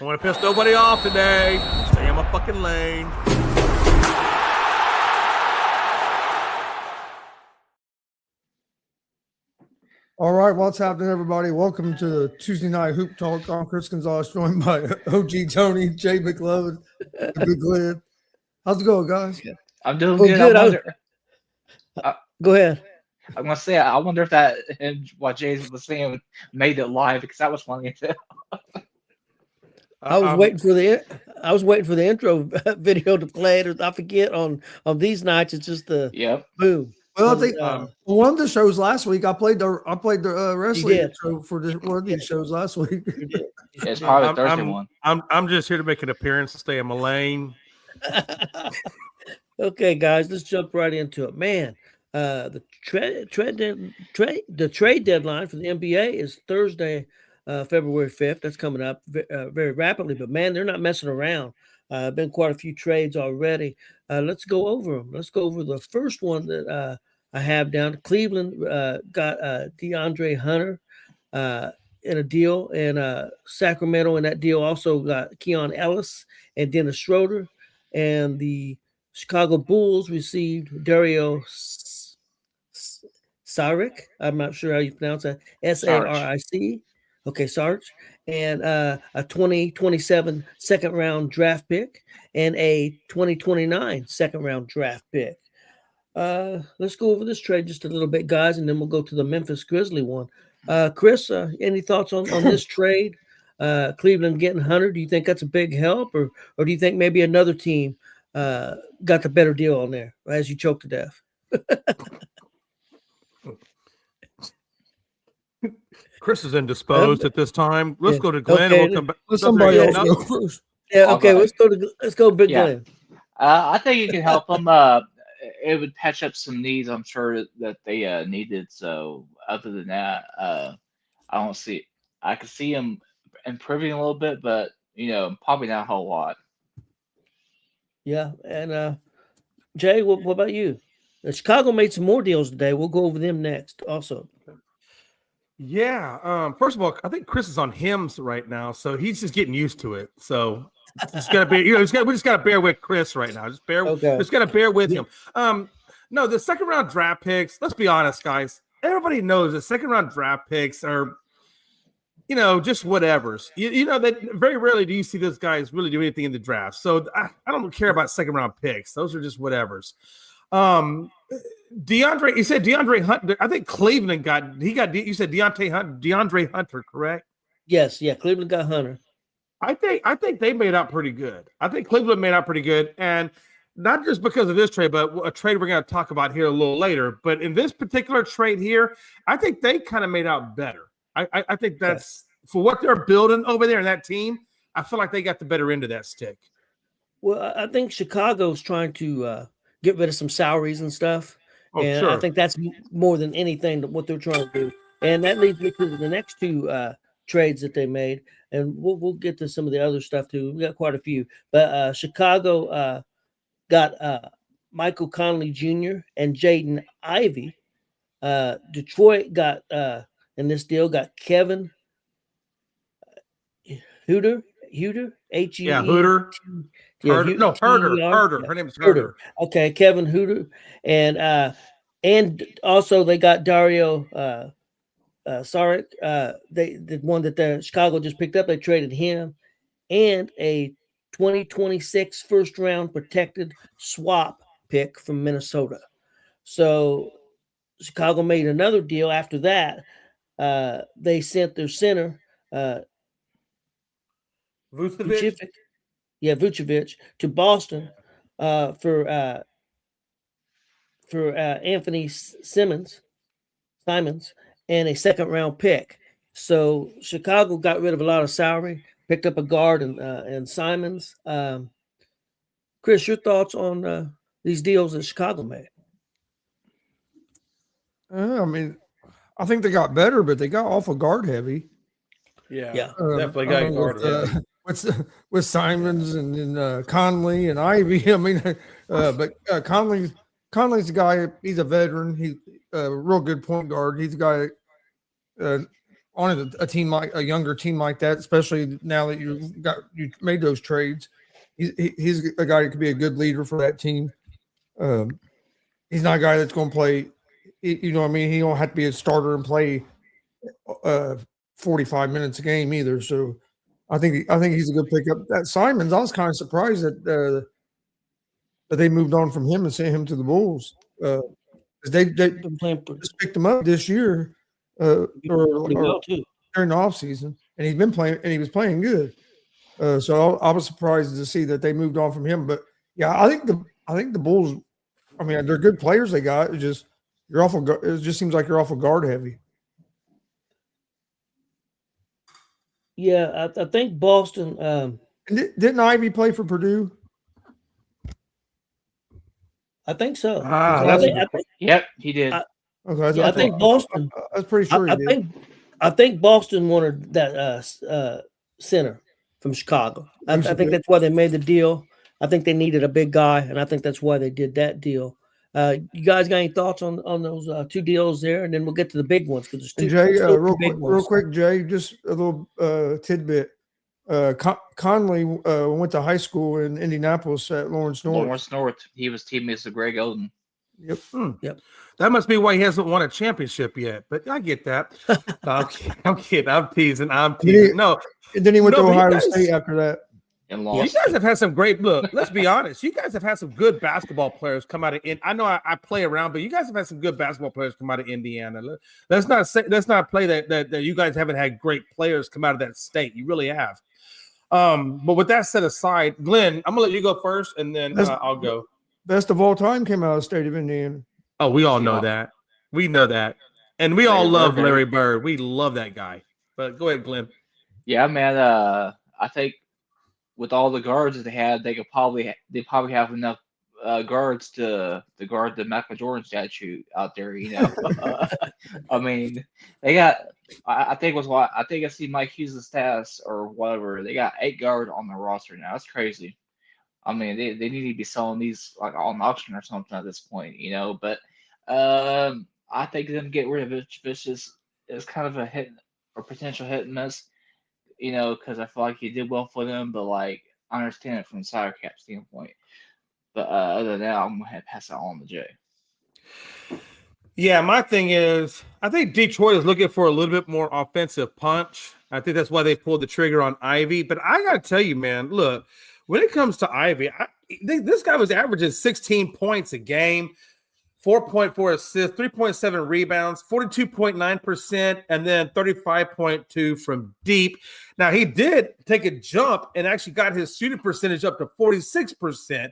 I want to piss nobody off today. Stay in my fucking lane. All right, what's happening, everybody? Welcome to the Tuesday Night Hoop Talk. I'm Chris Gonzalez, joined by OG Tony, Jay McLovin, and Big Lid. How's it going, guys? I'm doing good. I wonder. Go ahead. I'm gonna say I wonder if that and what Jay was saying made it live because that was funny too. I was waiting for the intro video to play it. I forget on these nights. It's just the boom. Well, I think one of the shows last week, I played the wrestling intro for one of these shows last week. It's probably the Thursday one. I'm just here to make an appearance to stay in my lane. Okay, guys, let's jump right into it. Man, the trade deadline for the NBA is Thursday, February 5th. That's coming up very rapidly. But man, they're not messing around. Been quite a few trades already. Let's go over them. Let's go over the first one that I have down. Cleveland got DeAndre Hunter in a deal, and Sacramento in that deal also got Keon Ellis and Dennis Schroeder, and the Chicago Bulls received Dario Saric. I'm not sure how you pronounce that. Saric. Okay, Sarge. And a 2027 second round draft pick and a 2029 second round draft pick. Let's go over this trade just a little bit, guys, and then we'll go to the Memphis Grizzly one. Chris, any thoughts on this trade? Cleveland getting Hunter, do you think that's a big help, or do you think maybe another team got the better deal on there as you choke to death? Chris is indisposed at this time. Let's go to Glenn. Okay. And we'll come back. Somebody else go first. Yeah, okay. Let's go Big Glenn. I think it can help them. It would patch up some needs, I'm sure, that they needed. So other than that, I don't see. I could see them improving a little bit, but probably not a whole lot. Yeah, and Jay, what about you? Chicago made some more deals today. We'll go over them next, also. Yeah. First of all, I think Chris is on Hims right now, so he's just getting used to it. So it's gotta be, we just gotta bear with Chris right now. Just gotta bear with him. No, the second round draft picks. Let's be honest, guys. Everybody knows the second round draft picks are, just whatevers. That very rarely do you see those guys really do anything in the draft. So I don't care about second round picks. Those are just whatevers. DeAndre, you said DeAndre Hunter. I think Cleveland you said DeAndre Hunter, correct? Yes, yeah. Cleveland got Hunter. I think they made out pretty good. I think Cleveland made out pretty good, and not just because of this trade, but a trade we're going to talk about here a little later. But in this particular trade here, I think they kind of made out better. I think that's for what they're building over there in that team. I feel like they got the better end of that stick. Well, I think Chicago's trying to get rid of some salaries and stuff. And sure. I think that's more than anything what they're trying to do. And that leads me to the next two trades that they made. And we'll get to some of the other stuff too. We got quite a few. But Chicago got Michael Conley Jr. and Jaden Ivey. Detroit got in this deal got Kevin Huerter. Huerter. Huerter. Huerter. Her name's Huerter. Okay, Kevin Huerter, and also they got Dario Saric. The one that the Chicago just picked up. They traded him, and a 2026 first round protected swap pick from Minnesota. So Chicago made another deal after that. They sent their center. Vucevic to Boston for Anthony Simons and a second round pick. So Chicago got rid of a lot of salary, picked up a guard and Simons. Chris, your thoughts on these deals that Chicago made? I think they got better, but they got awful guard heavy. Yeah. Definitely got guard heavy. With Simons and Conley and Ivy. But Conley's a guy. He's a veteran. He's a real good point guard. He's a guy on a team like a younger team like that, especially now that you made those trades. He's a guy that could be a good leader for that team. He's not a guy that's going to play. You know what I mean? He don't have to be a starter and play 45 minutes a game either. So I think he's a good pickup. That Simons, I was kind of surprised that they moved on from him and sent him to the Bulls. They just picked him up this year or during the offseason, and he's been playing, and he was playing good. So I was surprised to see that they moved on from him. But yeah, I think the Bulls. I mean, they're good players they got. It just seems like you're awful guard heavy. Yeah, I think Boston. Didn't Ivy play for Purdue? I think so. Yep, he did. I think Boston. I was pretty sure. I think Boston wanted that center from Chicago. I think that's why they made the deal. I think they needed a big guy, and I think that's why they did that deal. You guys got any thoughts on those two deals there? And then we'll get to the big ones because there's two. Jay, real quick, Jay, just a little tidbit. Conley went to high school in Indianapolis at Lawrence North. Lawrence North. He was teammates with Greg Oden. Yep. Yep. That must be why he hasn't won a championship yet. But I get that. No, I'm kidding. I'm teasing. No. And then he went to Ohio State after that. And lost. You guys have had some great look. Let's be honest. You guys have had some good basketball players come out of. I know I play around, but you guys have had some good basketball players come out of Indiana. Let's not play that you guys haven't had great players come out of that state. You really have. But with that set aside, Glenn, I'm gonna let you go first, and then I'll go. Best of all time came out of the state of Indiana. Oh, we all know that. We know that, and we all love Larry Bird. We love that guy. But go ahead, Glenn. Yeah, man. I think with all the guards that they had, they probably have enough guards to guard the Michael Jordan statue out there. You know, I mean, they got. I think I see Mike Hughes' stats or whatever. They got 8 guards on the roster now. That's crazy. I mean, they need to be selling these like on auction or something at this point, you know. But I think them getting rid of Vucevic is kind of a hit or potential hit and miss, you know, because I feel like he did well for them. But like, I understand it from a salary cap standpoint. But other than that, I'm gonna pass that on to Jay. Yeah, my thing is, I think Detroit is looking for a little bit more offensive punch. I think that's why they pulled the trigger on Ivy. But I got to tell you, man, look, when it comes to Ivy, this guy was averaging 16 points a game, 4.4 assists, 3.7 rebounds, 42.9%, and then 35.2 from deep. Now, he did take a jump and actually got his shooting percentage up to 46%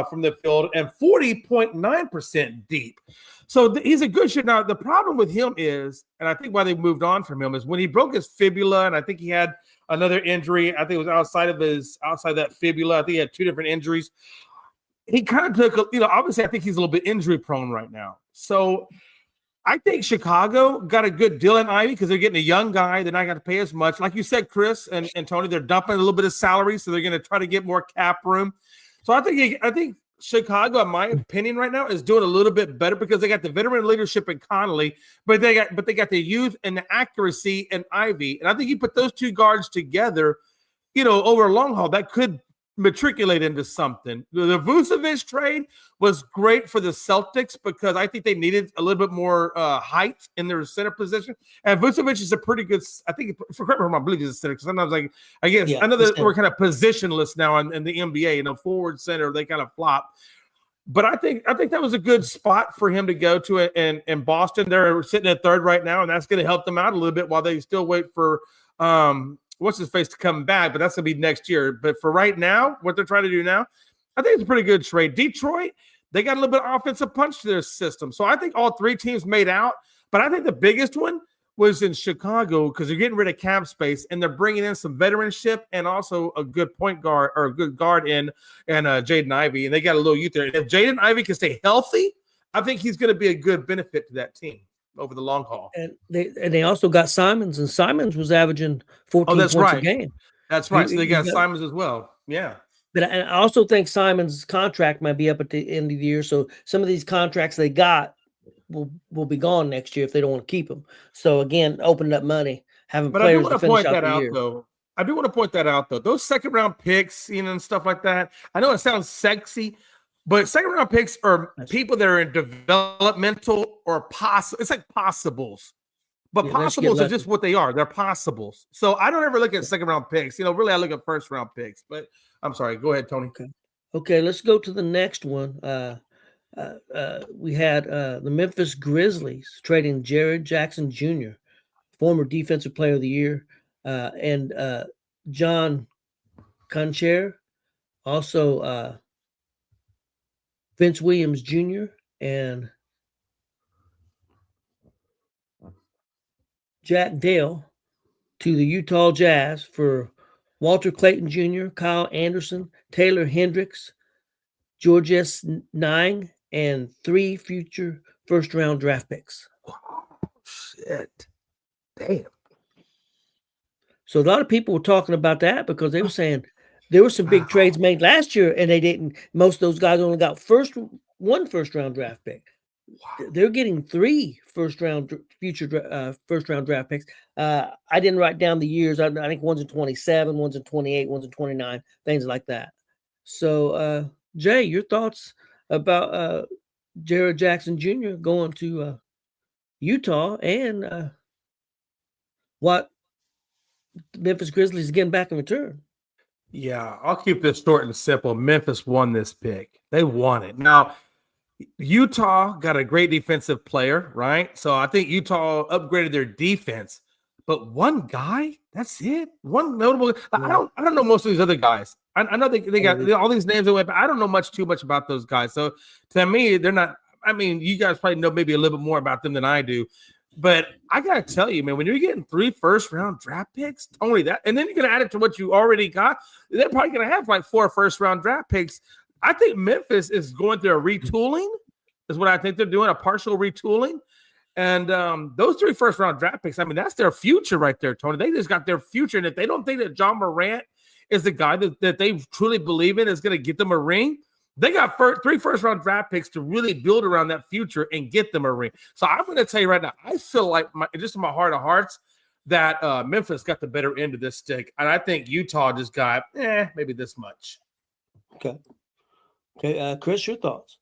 from the field and 40.9% deep. So he's a good shooter. Now, the problem with him is, and I think why they moved on from him, is when he broke his fibula, and I think he had another injury. I think it was outside that fibula. I think he had 2 different injuries. He kind of took, obviously I think he's a little bit injury prone right now. So I think Chicago got a good deal in Ivy because they're getting a young guy. They're not going to pay as much. Like you said, Chris and Tony, they're dumping a little bit of salary, so they're going to try to get more cap room. So I think Chicago, in my opinion, right now is doing a little bit better because they got the veteran leadership in Conley, but they got the youth and the accuracy in Ivy. And I think you put those 2 guards together, over a long haul, that could matriculate into something. The Vucevic trade was great for the Celtics because I think they needed a little bit more height in their center position. And Vucevic is a pretty good, I think, correct me if I believe he's a center, because sometimes I know that we're kind of positionless now in the NBA, forward center, they kind of flop. But I think that was a good spot for him to go to in Boston. They're sitting at 3rd right now, and that's going to help them out a little bit while they still wait for what's his face to come back, but that's going to be next year. But for right now, what they're trying to do now, I think it's a pretty good trade. Detroit, they got a little bit of offensive punch to their system. So I think all 3 teams made out, but I think the biggest one was in Chicago because they're getting rid of cap space and they're bringing in some veteranship and also a good point guard or a good guard in Jaden Ivey, and they got a little youth there. And if Jaden Ivey can stay healthy, I think he's going to be a good benefit to that team over the long haul. And they also got Simons, and Simons was averaging 14 points a game. That's right. So they got Simons as well. Yeah. But I also think Simons' contract might be up at the end of the year. So some of these contracts they got will be gone next year if they don't want to keep them. So again, opened up money. having But I do players want to to finish point out that the out, year. though. I do want to point that out, though. Those second round picks, and stuff like that. I know it sounds sexy, but second round picks are people that are in developmental or possible. It's like possibles, but Yeah, let's get possibles are lucky. just what they are. They're possibles. So I don't ever look at second round picks. Really, I look at first round picks. But I'm sorry. Go ahead, Tony. Okay, let's go to the next one. We had the Memphis Grizzlies trading Jared Jackson Jr., former Defensive Player of the Year, and John Concher, also Vince Williams Jr. and Jack Dale to the Utah Jazz for Walter Clayton Jr., Kyle Anderson, Taylor Hendricks, Georges Niang, and 3 future first-round draft picks. Shit. Damn. So a lot of people were talking about that because they were saying there were some big trades made last year, and they didn't. Most of those guys only got one first-round draft pick. They're getting 3 future first-round draft picks. I didn't write down the years. I think one's in 27, one's in 28, one's in 29, things like that. So, Jay, your thoughts about Jared Jackson Jr. going to Utah and what Memphis Grizzlies getting back in return? Yeah, I'll keep this short and simple. Memphis won this pick. They won it. Now, Utah got a great defensive player, right? So I think Utah upgraded their defense. But one guy, that's it. One notable. I don't know most of these other guys. I know they got all these names that went, but I don't know too much about those guys. So to me, they're not. I mean, you guys probably know maybe a little bit more about them than I do. But I gotta tell you, man, when you're getting 3 first-round draft picks, only that, and then you're gonna add it to what you already got, they're probably gonna have like 4 first-round draft picks. I think Memphis is going through a retooling, is what I think they're doing, a partial retooling. And those 3 first-round draft picks, I mean, that's their future right there, Tony. They just got their future. And if they don't think that John Morant is the guy that they truly believe in is going to get them a ring, they got 3 first-round draft picks to really build around that future and get them a ring. So I'm going to tell you right now, I feel like just in my heart of hearts that Memphis got the better end of this stick. And I think Utah just got maybe this much. Okay. Chris, your thoughts?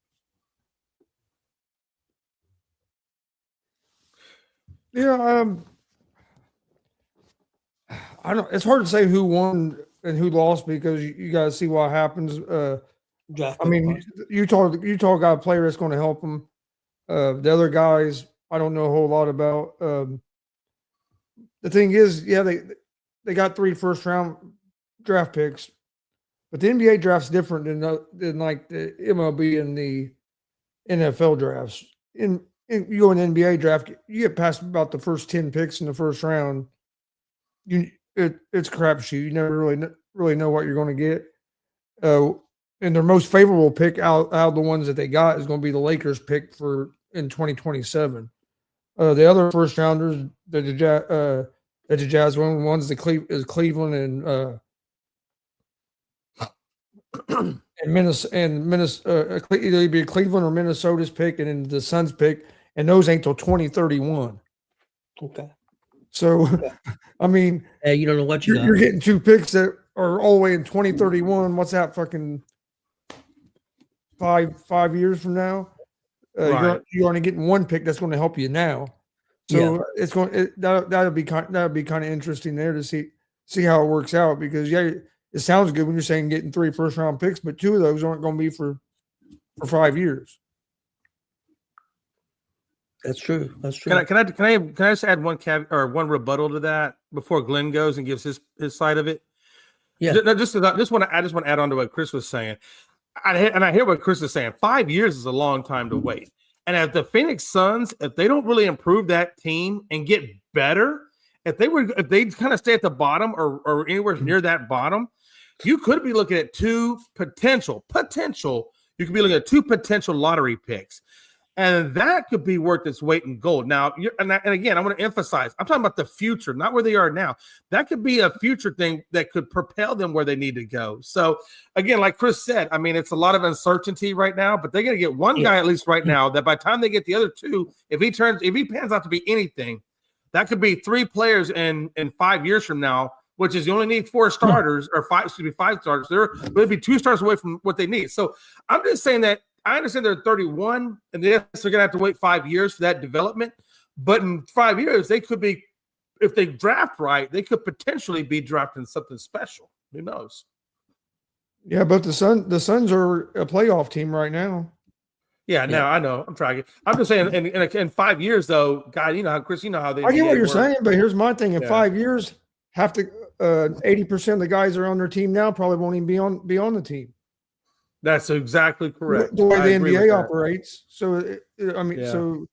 Yeah, I don't. It's hard to say who won and who lost because you guys see what happens. I mean, Utah got a player that's going to help them. The other guys, I don't know a whole lot about. The thing is, yeah, they got 3 first-round draft picks, but the NBA draft's different than like the MLB and the NFL drafts. You go in the NBA draft, you get past about the first 10 picks in the first round. It's crapshoot. You never really know what you're going to get. And their most favorable pick out of the ones that they got is going to be the Lakers pick in 2027. The other first rounders that the Jazz ones is Cleveland and Minnesota. Either be Cleveland or Minnesota's pick, and then the Suns pick, and those ain't till 2031. Okay. So, I mean, you don't know what you're getting 2 picks that are all the way in 2031. What's that? Fucking 5 years from now, Right. you're only getting 1 pick that's going to help you now. So it's going that'll be kind of interesting there to see how it works out, because it sounds good when you're saying getting 3 first-round picks, but 2 of those aren't going to be for 5 years. That's true. Can I just add one one rebuttal to that before Glenn goes and gives his side of it? Yeah. I just want to add on to what Chris was saying. I hear what Chris is saying. 5 years is a long time to wait. And if the Phoenix Suns, if they don't really improve that team and get better, if they kind of stay at the bottom or anywhere near that bottom, you could be looking at 2 potential. You could be looking at 2 potential lottery picks. And that could be worth its weight in gold. Now, and again, I want to emphasize, I'm talking about the future, not where they are now. That could be a future thing that could propel them where they need to go. So, again, like Chris said, I mean, it's a lot of uncertainty right now, but they're going to get one guy at least right now that by the time they get the other 2, if he pans out to be anything, That could be 3 players in 5 years from now, which is you only need 4 starters or 5 starters. They're going to be 2 stars away from what they need. So I'm just saying that I understand they're 31, and yes, they're going to have to wait 5 years for that development. But in 5 years, they could be, if they draft right, they could potentially be drafting something special. Who knows? Yeah, but the Suns are a playoff team right now. Yeah, no, I know. I'm trying. I'm just saying, in 5 years, though, God, you know how Chris, you know how they. I get what you're saying, but here's my thing: in 5 years, 80% of the guys that are on their team now probably won't even be on the team. That's exactly correct. The way the NBA operates. So, so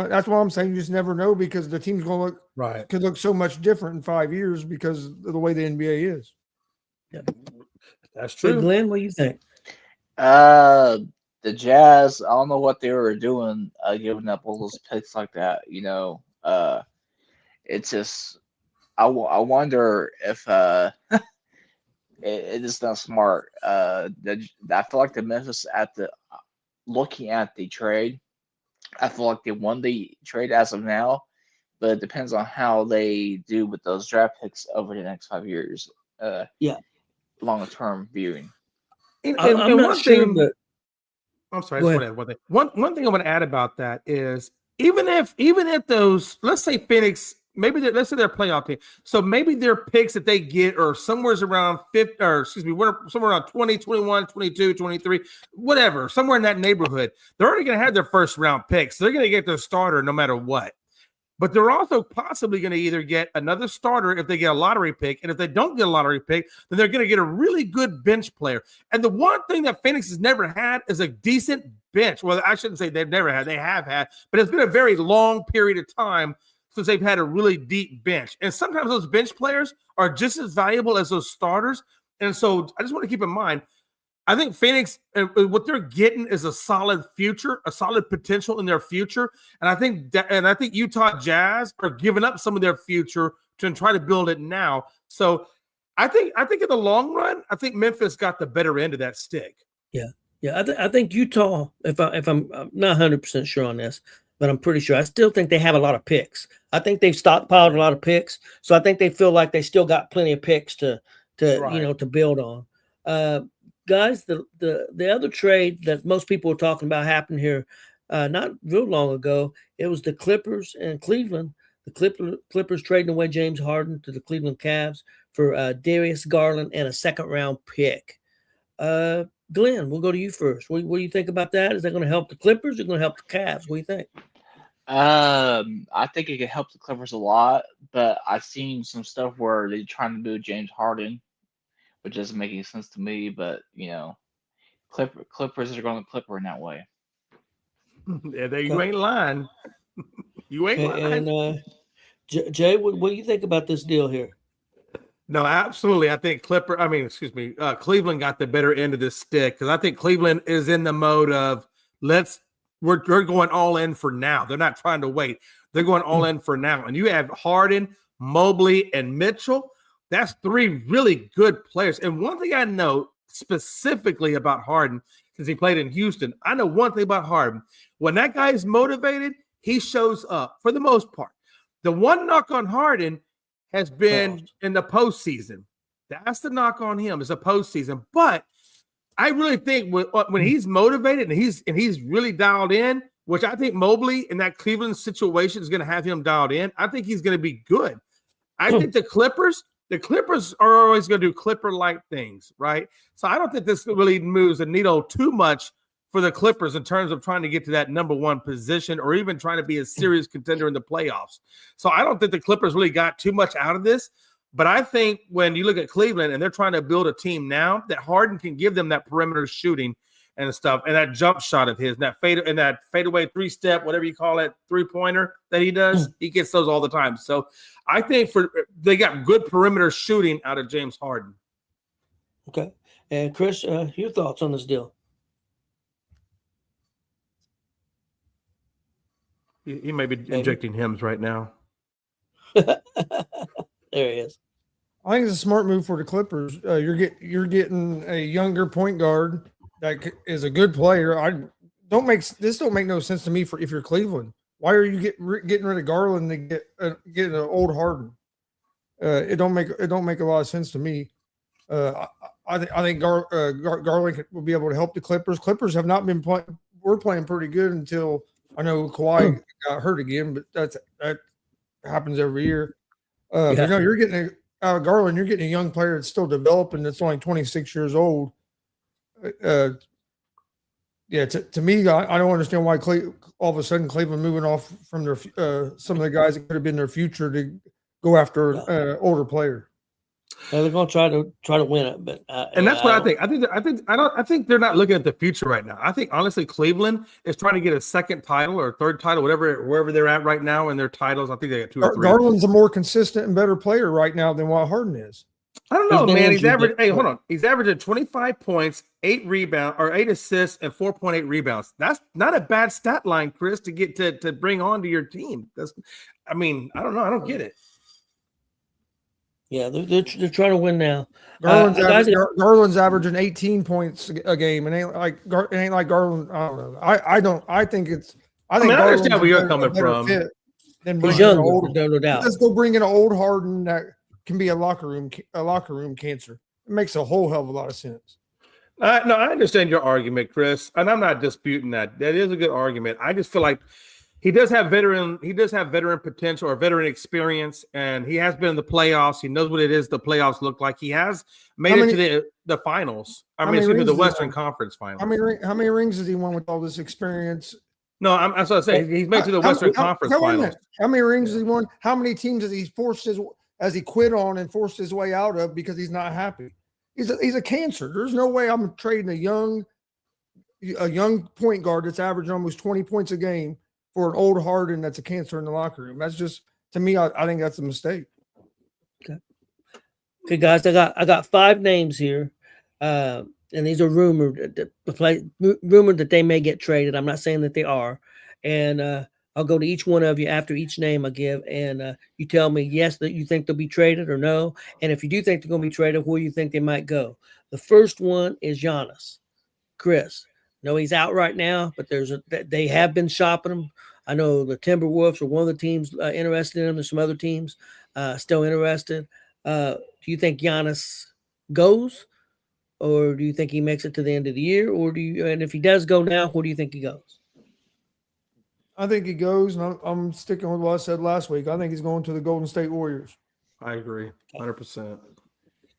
that's why I'm saying you just never know, because the team's going to could look so much different in 5 years because of the way the NBA is. Yeah, that's true. Hey, Glenn, what do you think? The Jazz, I don't know what they were doing, giving up all those picks like that. It's just I wonder if it is not smart. I feel like the Memphis looking at the trade, I feel like they won the trade as of now, but it depends on how they do with those draft picks over the next 5 years. Longer term viewing. I'm not sure that. I'm sorry. One thing I want to add about that is even if those, let's say Phoenix, let's say they're a playoff team, so maybe their picks that they get are somewhere around 50, or somewhere around 20, 21, 22, 23, whatever, somewhere in that neighborhood. They're already going to have their first round picks. They're going to get their starter no matter what. But they're also possibly going to either get another starter if they get a lottery pick. And if they don't get a lottery pick, then they're going to get a really good bench player. And the one thing that Phoenix has never had is a decent bench. Well, I shouldn't say they've never had. They have had. But it's been a very long period of time since they've had a really deep bench. And sometimes those bench players are just as valuable as those starters. And so I just want to keep in mind, I think Phoenix, what they're getting is a solid future, a solid potential in their future, and I think Utah Jazz are giving up some of their future to try to build it now. So, I think in the long run, I think Memphis got the better end of that stick. Yeah. I think Utah. If I'm not 100% sure on this, but I'm pretty sure. I still think they have a lot of picks. I think they've stockpiled a lot of picks, so I think they feel like they still got plenty of picks to build on. Guys, the other trade that most people are talking about happened here not real long ago. It was the Clippers and Cleveland. The Clippers trading away James Harden to the Cleveland Cavs for Darius Garland and a second-round pick. Glenn, we'll go to you first. What do you think about that? Is that going to help the Clippers or going to help the Cavs? What do you think? I think it could help the Clippers a lot, but I've seen some stuff where they're trying to move James Harden, which doesn't make any sense to me, but Clippers are going to Clipper in that way. Yeah, you ain't lying. You ain't lying. And Jay, what do you think about this deal here? No, absolutely. I think Cleveland got the better end of this stick, because I think Cleveland is in the mode of we're going all in for now. They're not trying to wait. They're going all in for now. And you have Harden, Mobley, and Mitchell. That's 3 really good players. And one thing I know specifically about Harden, since he played in Houston, I know one thing about Harden. When that guy is motivated, he shows up for the most part. The one knock on Harden has been in the postseason. That's the knock on him, is a postseason. But I really think when he's motivated and he's really dialed in, which I think Mobley in that Cleveland situation is going to have him dialed in, I think he's going to be good. I think the Clippers are always going to do Clipper-like things, right? So I don't think this really moves the needle too much for the Clippers in terms of trying to get to that number 1 position or even trying to be a serious contender in the playoffs. So I don't think the Clippers really got too much out of this. But I think when you look at Cleveland and they're trying to build a team now, that Harden can give them that perimeter shooting and stuff, and that jump shot of his, and that fadeaway 3-step, whatever you call it, 3-pointer that he does, he gets those all the time. So I think they got good perimeter shooting out of James Harden. Okay. And Chris, your thoughts on this deal? He may be injecting hymns right now. There he is. I think it's a smart move for the Clippers. You're getting a younger point guard that is a good player. This don't make no sense to me if you're Cleveland. Why are you getting rid of Garland to get an old Harden? It don't make a lot of sense to me. I think Garland will be able to help the Clippers. Clippers have not been playing. We're playing pretty good until I know Kawhi got hurt again, but that happens every year. But no, you're getting out of Garland. You're getting a young player that's still developing. That's only 26 years old. Yeah, to me, I don't understand why all of a sudden Cleveland moving off from their some of the guys that could have been their future to go after an older player. Well, they're going to try to win it, but and that's what I think. I think they're not looking at the future right now. I think honestly, Cleveland is trying to get a second title or third title, wherever they're at right now in their titles. I think they got 2 or 3. Garland's a more consistent and better player right now than what Harden is. I don't know, man. He's averaging. Hey, hold on. He's averaging 25 points, 8 rebounds, or 8 assists, and 4.8 rebounds. That's not a bad stat line, Chris, to get to bring on to your team. I don't know. I don't get it. Yeah, they're trying to win now. Garland's averaging 18 points a game, and ain't like Garland. I don't know. I think I understand where you're coming from. He's younger, no doubt. Let's go bring in an old Harden that can be a locker room cancer. It makes a whole hell of a lot of sense. No, I understand your argument, Chris, and I'm not disputing that. That is a good argument. I just feel like he does have veteran potential or veteran experience, and he has been in the playoffs. He knows what it is the playoffs look like. He has made it to the finals. The Western Conference finals. How many rings has he won with all this experience? No, I'm sorry to say he's made to the Western Conference finals. How many rings has he won? How many teams has he quit on and forced his way out of because he's not happy? He's a cancer. There's no way I'm trading a young point guard that's averaging almost 20 points a game for an old Harden that's a cancer in the locker room. That's just, to me, I think that's a mistake. Okay, guys, I got 5 names here, and these are rumored that they may get traded. I'm not saying that they are, and I'll go to each one of you after each name I give, and you tell me yes that you think they'll be traded or no, and if you do think they're going to be traded, where you think they might go. The first one is Giannis. Chris. No, he's out right now, but they have been shopping him. I know the Timberwolves are one of the teams interested in him. There's some other teams still interested. Do you think Giannis goes, or do you think he makes it to the end of the year, and if he does go now, where do you think he goes? I think he goes, and I'm sticking with what I said last week. I think he's going to the Golden State Warriors. I agree, 100%.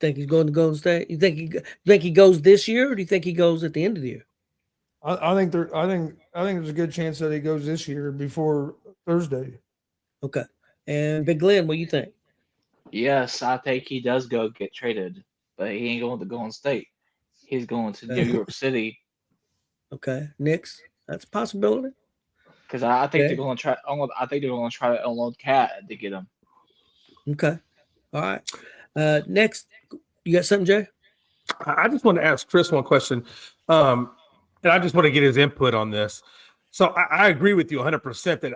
Think he's going to Golden State? You think he goes this year, or do you think he goes at the end of the year? I think there's a good chance that he goes this year before Thursday. Okay. And Big Glenn, what do you think? Yes, I think he does get traded, but he ain't going to Golden State. He's going to New York City. Okay. Knicks, that's a possibility. Because I think they're going to try. I think they're going to try to unload Cat to get him. Okay. All right. Next, you got something, Jay? I just want to ask Chris one question. And I just want to get his input on this. So I agree with you 100% that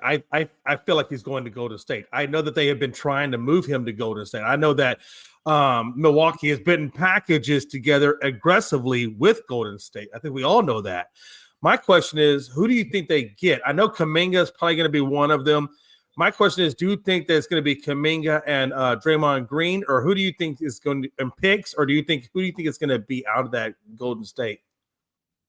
I feel like he's going to Golden State. I know that they have been trying to move him to Golden State. I know that Milwaukee has been in packages together aggressively with Golden State. I think we all know that. My question is, who do you think they get? I know Kuminga is probably going to be one of them. My question is, do you think that it's going to be Kuminga and Draymond Green, or who do you think is going to in picks, or who do you think is going to be out of that Golden State?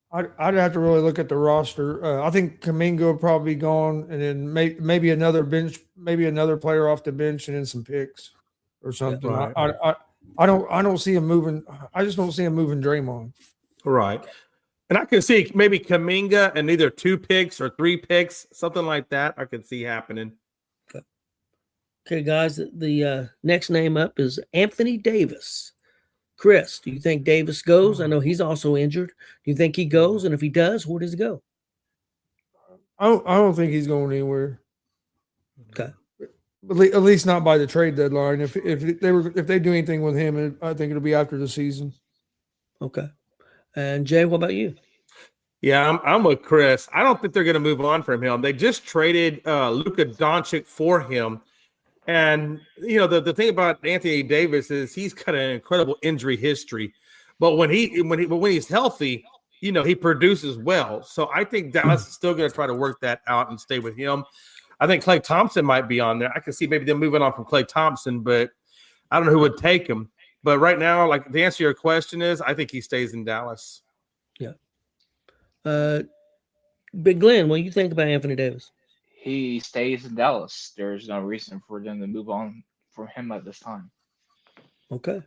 I'd have to really look at the roster. I think Kuminga will probably be gone, and then maybe another player off the bench, and then some picks or something. Right. I don't see him moving. I just don't see him moving Draymond. Right. And I can see maybe Kuminga and either 2 picks or 3 picks, something like that. I can see happening. Okay, guys. The next name up is Anthony Davis. Chris, do you think Davis goes? I know he's also injured. Do you think he goes? And if he does, where does he go? I don't think he's going anywhere. Okay. At least not by the trade deadline. If they do anything with him, I think it'll be after the season. Okay. And Jay, what about you? Yeah, I'm with Chris. I don't think they're going to move on from him. They just traded Luka Doncic for him. And, you know, the thing about Anthony Davis is he's got an incredible injury history. But when he's healthy, you know, he produces well. So I think Dallas is still going to try to work that out and stay with him. I think Klay Thompson might be on there. I can see maybe them moving on from Klay Thompson, but I don't know who would take him. But right now, like the answer to your question is, I think he stays in Dallas. Yeah. Big Glenn, what do you think about Anthony Davis? He stays in Dallas. There's no reason for them to move on from him at this time. Okay.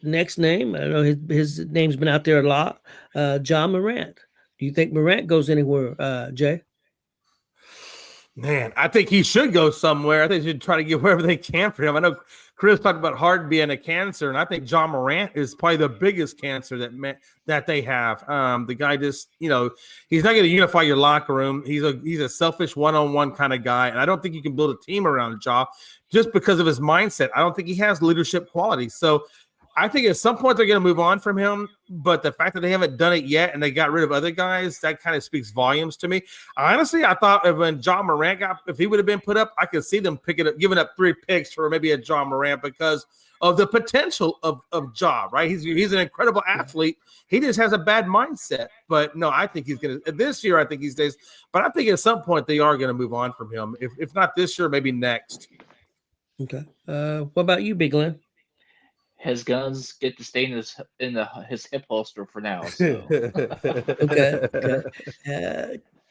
Next name, I know his name's been out there a lot. John Morant. Do you think Morant goes anywhere, Jay? Man, I think he should go somewhere. I think they should try to get wherever they can for him. I know Chris talked about Harden being a cancer, and I think John Morant is probably the biggest cancer that they have. The guy just, he's not going to unify your locker room. He's a selfish one-on-one kind of guy, and I don't think you can build a team around Ja just because of his mindset. I don't think he has leadership qualities. So I think at some point they're going to move on from him, but the fact that they haven't done it yet and they got rid of other guys, that kind of speaks volumes to me. Honestly, I thought when John Morant if he would have been put up, I could see them giving up 3 picks for maybe a John Morant because of the potential of Ja, right? He's an incredible athlete. He just has a bad mindset. But no, I think he's going to – this year I think he stays. But I think at some point they are going to move on from him. If not this year, maybe next. Okay. What about you, Big Glenn? His guns get to stay in his hip holster for now. So. Okay.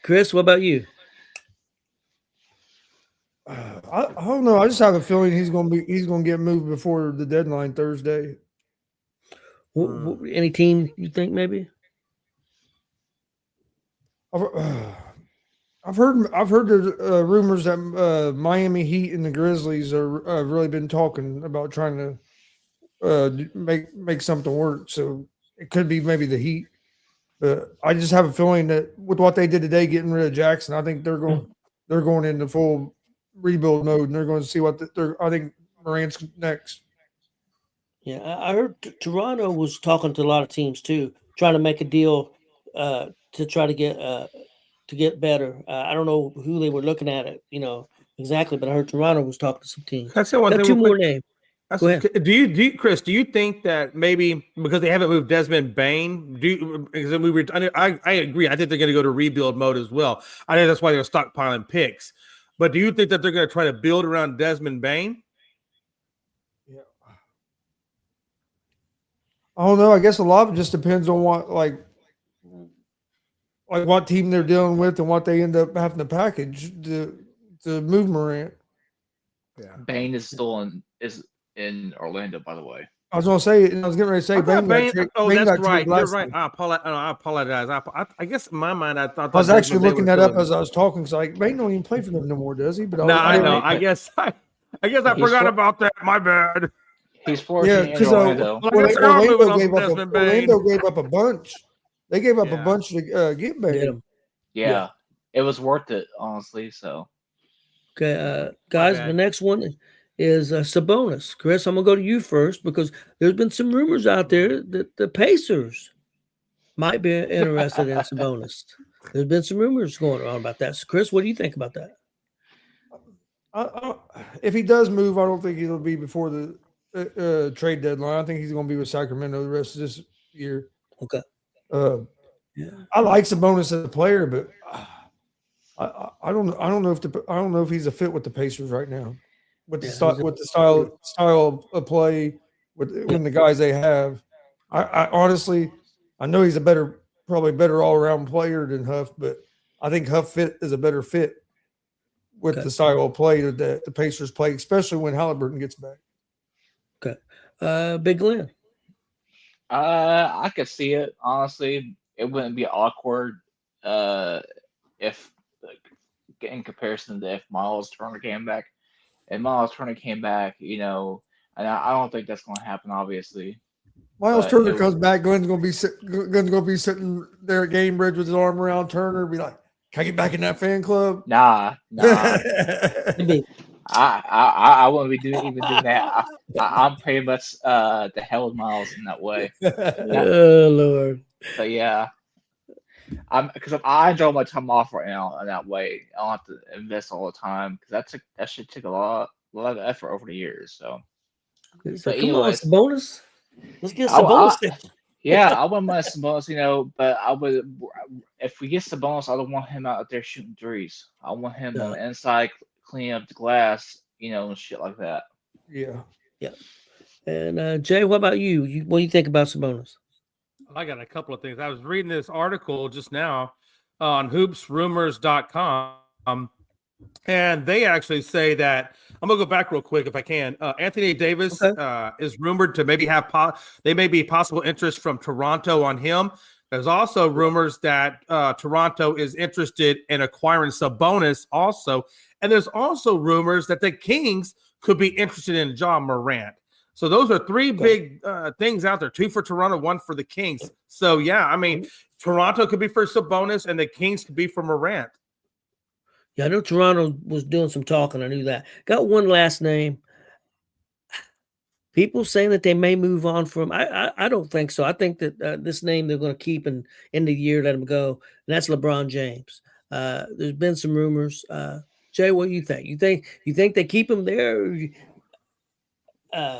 Chris, what about you? I don't know. I just have a feeling he's going to get moved before the deadline Thursday. Any team you think maybe? I've heard there's rumors that Miami Heat and the Grizzlies are really been talking about trying to make something work. So it could be maybe the Heat. But I just have a feeling that with what they did today, getting rid of Jackson, I think they're going into full rebuild mode, and they're going to see what I think Morant's next. Yeah, I heard Toronto was talking to a lot of teams too, trying to make a deal to try to get better. I don't know who they were looking at it, exactly, but I heard Toronto was talking to some teams. That's the one thing. 2 more names. Go ahead. Do you, Chris? Do you think that maybe because they haven't moved Desmond Bain? I agree. I think they're going to go to rebuild mode as well. I think that's why they're stockpiling picks. But do you think that they're going to try to build around Desmond Bain? Yeah. I don't know. I guess a lot of it just depends on what what team they're dealing with and what they end up having to package to move Morant. Yeah. Bain is still in Orlando, by the way. I was going to say, and I was getting ready to say, Bain. That's right. You're right. I apologize. I guess in my mind, I thought. I was actually looking that up as I was talking. So Bain don't even play for them no more, does he? But I know. I guess I forgot about that. My bad. He's 14 in Orlando. Orlando gave up a bunch. They gave up a bunch to get Bain. Yeah, it was worth it, honestly. So, okay, guys, the next one is Sabonis. Chris, I'm gonna go to you first because there's been some rumors out there that the Pacers might be interested in Sabonis. There's been some rumors going on about that. So, Chris, what do you think about that? If he does move, I don't think it'll be before the trade deadline. I think he's going to be with Sacramento the rest of this year. Okay. I like Sabonis as a player, but I don't know if he's a fit with the Pacers right now. With the style of play, when the guys they have, I honestly, I know he's probably better all around player than Huff, but I think Huff is a better fit with the style of play that the Pacers play, especially when Halliburton gets back. Okay, Big Glenn. I could see it. Honestly, it wouldn't be awkward if, in comparison to if Miles Turner came back. And Miles Turner came back, and I don't think that's going to happen. Obviously, Miles Turner comes back. Glenn's going to be sitting there at Gamebridge with his arm around Turner, be like, "Can I get back in that fan club?" Nah. I wouldn't be doing that. I'm pretty much the hell with Miles in that way. Oh Lord! But yeah, because I enjoy my time off right now in that way. I don't have to invest all the time because that should take a lot of effort over the years. So come on, Sabonis. Let's get Sabonis. Yeah, I wouldn't mind Sabonis, but I would if we get Sabonis, I don't want him out there shooting threes. I want him on the inside cleaning up the glass, and shit like that. Yeah. Yeah. And Jay, what about you? What do you think about Sabonis? I got a couple of things. I was reading this article just now on hoopsrumors.com, and they actually say that I'm gonna go back real quick if I can. Anthony Davis is rumored to maybe have they may be possible interest from Toronto on him. There's also rumors that Toronto is interested in acquiring Sabonis also, and there's also rumors that the Kings could be interested in Ja Morant. So those are three big things out there: 2 for Toronto, 1 for the Kings. So yeah, I mean, Toronto could be for Sabonis, and the Kings could be for Morant. Yeah, I know Toronto was doing some talking. I knew that. Got one last name. People saying that they may move on from. I don't think so. I think that this name they're going to keep and end of the year, let him go, and that's LeBron James. There's been some rumors. Jay, what do you think? You think they keep him there?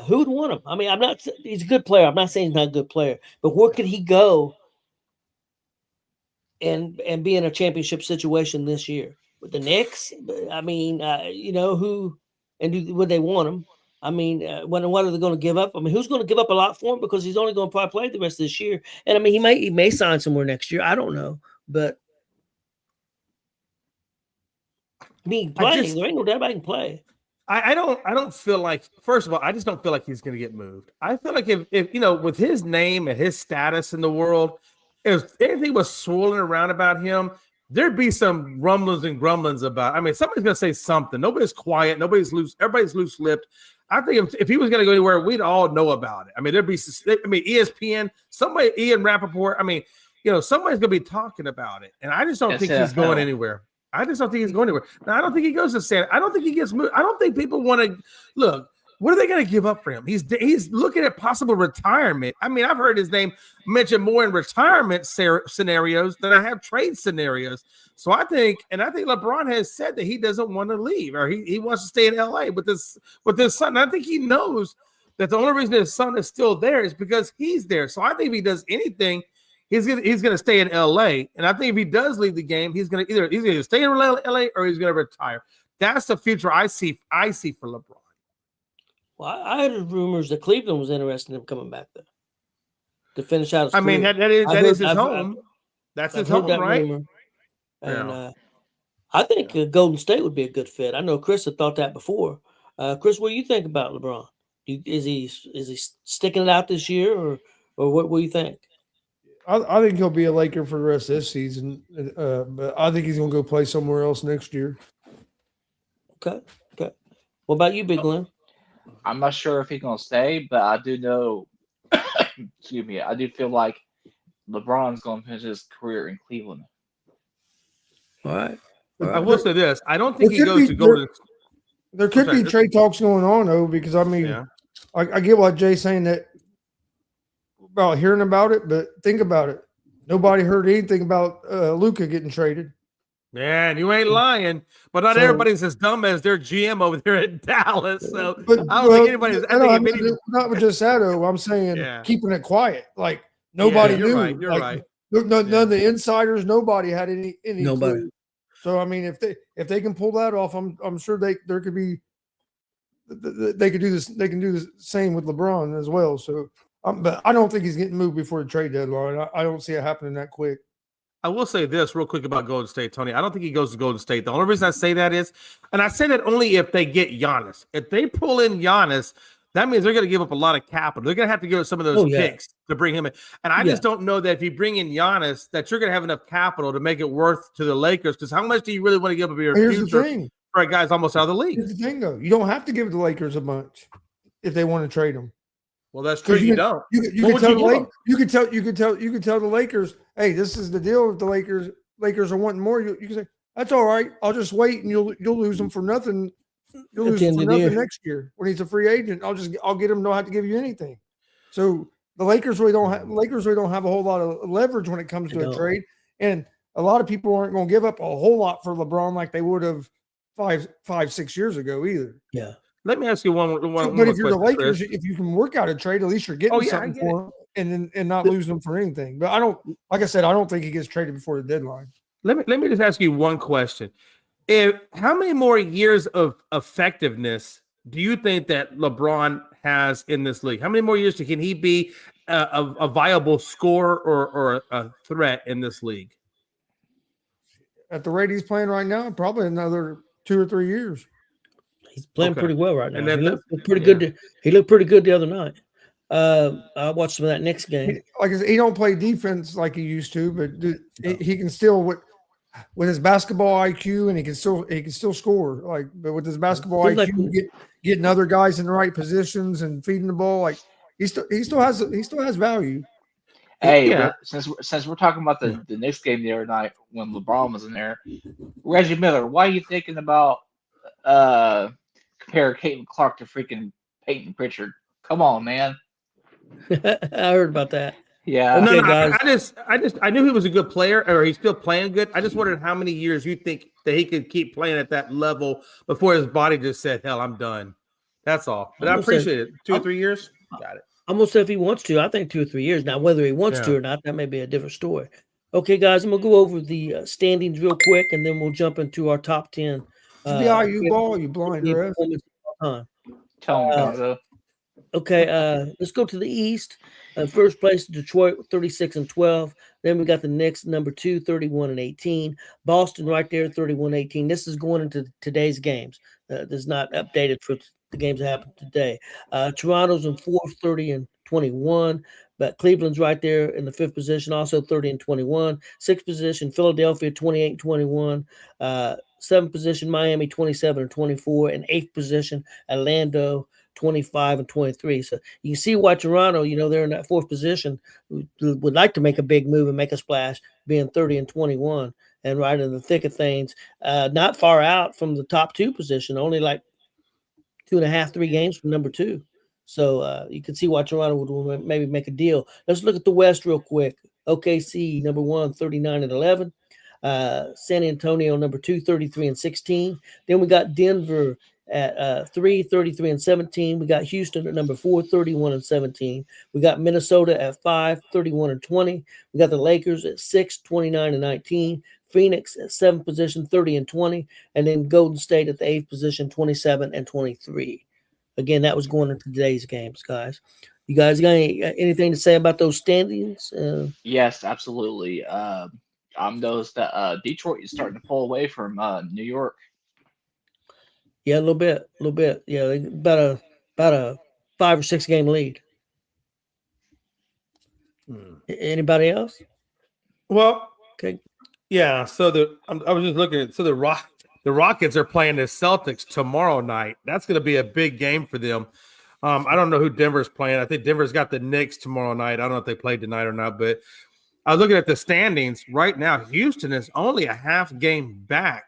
Who'd want him? I mean, he's a good player. I'm not saying he's not a good player, but where could he go and be in a championship situation this year with the Knicks? I mean, who and would they want him? I mean, what are they going to give up? I mean, who's going to give up a lot for him because he's only going to probably play the rest of this year? And I mean, he may sign somewhere next year. I don't know, but I mean, playing there ain't no doubt about he can play. I don't feel like, first of all, I just don't feel like he's going to get moved. I feel like if with his name and his status in the world, if anything was swirling around about him, there'd be some rumblings and grumblings about. I mean, somebody's going to say something. Nobody's quiet. Nobody's loose. Everybody's loose-lipped. I think if he was going to go anywhere, we'd all know about it. I mean, there'd be. I mean, ESPN, somebody, Ian Rappaport. I mean, somebody's going to be talking about it, and I just don't think he's going anywhere. I just don't think he's going anywhere. Now, I don't think he goes to San. I don't think he gets moved. I don't think people want to look. What are they going to give up for him? He's looking at possible retirement. I mean, I've heard his name mentioned more in retirement scenarios than I have trade scenarios. So I think LeBron has said that he doesn't want to leave, or he wants to stay in LA with his son. And I think he knows that the only reason his son is still there is because he's there. So I think if he does anything, he's gonna stay in LA. And I think if he does leave the game, he's gonna either stay in LA or he's gonna retire. That's the future I see for LeBron. Well, I heard rumors that Cleveland was interested in him coming back there to finish out his career. I mean, that is his home. That's his home, right? Rumor. And I think Golden State would be a good fit. I know Chris had thought that before. Chris, what do you think about LeBron? Is he sticking it out this year, or what do you think? I think he'll be a Laker for the rest of this season, but I think he's going to go play somewhere else next year. Okay. What about you, Big Glenn? I'm not sure if he's going to stay, but I do know. Excuse me. I do feel like LeBron's going to finish his career in Cleveland. All right. I will say this: I don't think he goes to Golden. There could be trade talks going on though, because I mean, I get what Jay's saying that about hearing about it, but think about it. Nobody heard anything about Luka getting traded. Man, you ain't lying. But not everybody's as dumb as their GM over there in Dallas. So I don't think anybody's. Not with just that, though. I'm saying keeping it quiet. Like nobody knew. You're right. None of the insiders. Nobody had any. Nobody. Clue. So I mean, if they can pull that off, I'm sure there could be. They could do this. They can do the same with LeBron as well. So, but I don't think he's getting moved before the trade deadline. I don't see it happening that quick. I will say this real quick about Golden State, Tony. I don't think he goes to Golden State. The only reason I say that is, and I say that only if they get Giannis. If they pull in Giannis, that means they're going to give up a lot of capital. They're going to have to give up some of those picks to bring him in. And I just don't know that if you bring in Giannis, that you're going to have enough capital to make it worth to the Lakers. Because how much do you really want to give up your future for a guy's almost out of the league? Here's the thing, though. You don't have to give the Lakers a bunch if they want to trade them. Well, that's true. You don't. You could tell the Lakers, hey, this is the deal. If the Lakers are wanting more, you can say that's all right. I'll just wait, and you'll lose them for nothing. You'll lose him for nothing next year when he's a free agent. I'll get him. Don't have to give you anything. So the Lakers really don't have a whole lot of leverage when it comes to a trade, and a lot of people aren't going to give up a whole lot for LeBron like they would have 5-6 years ago either. Yeah. Let me ask you one. But if you're the Lakers, if you can work out a trade, at least you're getting something for him. and not losing them for anything. But I don't, like I said, I don't think he gets traded before the deadline. Let me just ask you one question. How many more years of effectiveness do you think that LeBron has in this league? How many more years can he be a viable scorer or a threat in this league? At the rate he's playing right now, probably another 2 or 3 years. He's playing pretty well right now. And then he looked pretty good. He looked pretty good the other night. I watched some of that next game. Like I said, he don't play defense like he used to, but he can still with his basketball IQ, and he can still score. But with his basketball IQ, getting other guys in the right positions and feeding the ball, like he still has value. Hey, since we're talking about the Knicks game the other night when LeBron was in there, Reggie Miller, why are you thinking about compare Caitlin Clark to freaking Peyton Pritchard? Come on, man. I heard about that. Yeah. No, guys. I knew he was a good player, or he's still playing good. I just wondered how many years you think that he could keep playing at that level before his body just said, "Hell, I'm done." That's all. But I appreciate it. 2 or 3 years. Got it. I'm gonna say if he wants to, I think 2 or 3 years. Now, whether he wants to or not, that may be a different story. Okay, guys, I'm gonna go over the standings real quick, and then we'll jump into our top 10. You ball, you blind, ref. Tell me, Gonzo. Okay, let's go to the East. First place, Detroit, 36-12. Then we got the Knicks, number 2, 31-18. Boston right there, 31-18. This is going into today's games. This is not updated for the games that happened today. Toronto's in 4th, 30-21. But Cleveland's right there in the 5th position, also 30-21. 6th position, Philadelphia, 28-21. 7th position, Miami, 27-24. And 8th position, Orlando, 25-23. So you can see why Toronto, they're in that 4th position, would like to make a big move and make a splash, being 30-21 and right in the thick of things. Not far out from the top 2 position, only like 2.5, 3 games from number 2. So you can see why Toronto would maybe make a deal. Let's look at the West real quick. OKC, number 1, 39-11. San Antonio, number 2, 33-16. Then we got Denver at 3, 33-17. We got Houston at number 4, 31-17. We got Minnesota at 5, 31-20. We got the Lakers at 6, 29-19. Phoenix at 7th position, 30-20. And then Golden State at the 8th position, 27-23. Again, that was going into today's games, guys. You guys got anything to say about those standings? Yes, absolutely. I've noticed that Detroit is starting to pull away from New York. Yeah, a little bit. Yeah, about a 5 or 6 game lead. Anybody else? Well, okay. Yeah. So I was just looking at the Rockets are playing the Celtics tomorrow night. That's going to be a big game for them. I don't know who Denver's playing. I think Denver's got the Knicks tomorrow night. I don't know if they played tonight or not, but I was looking at the standings right now. Houston is only a half game back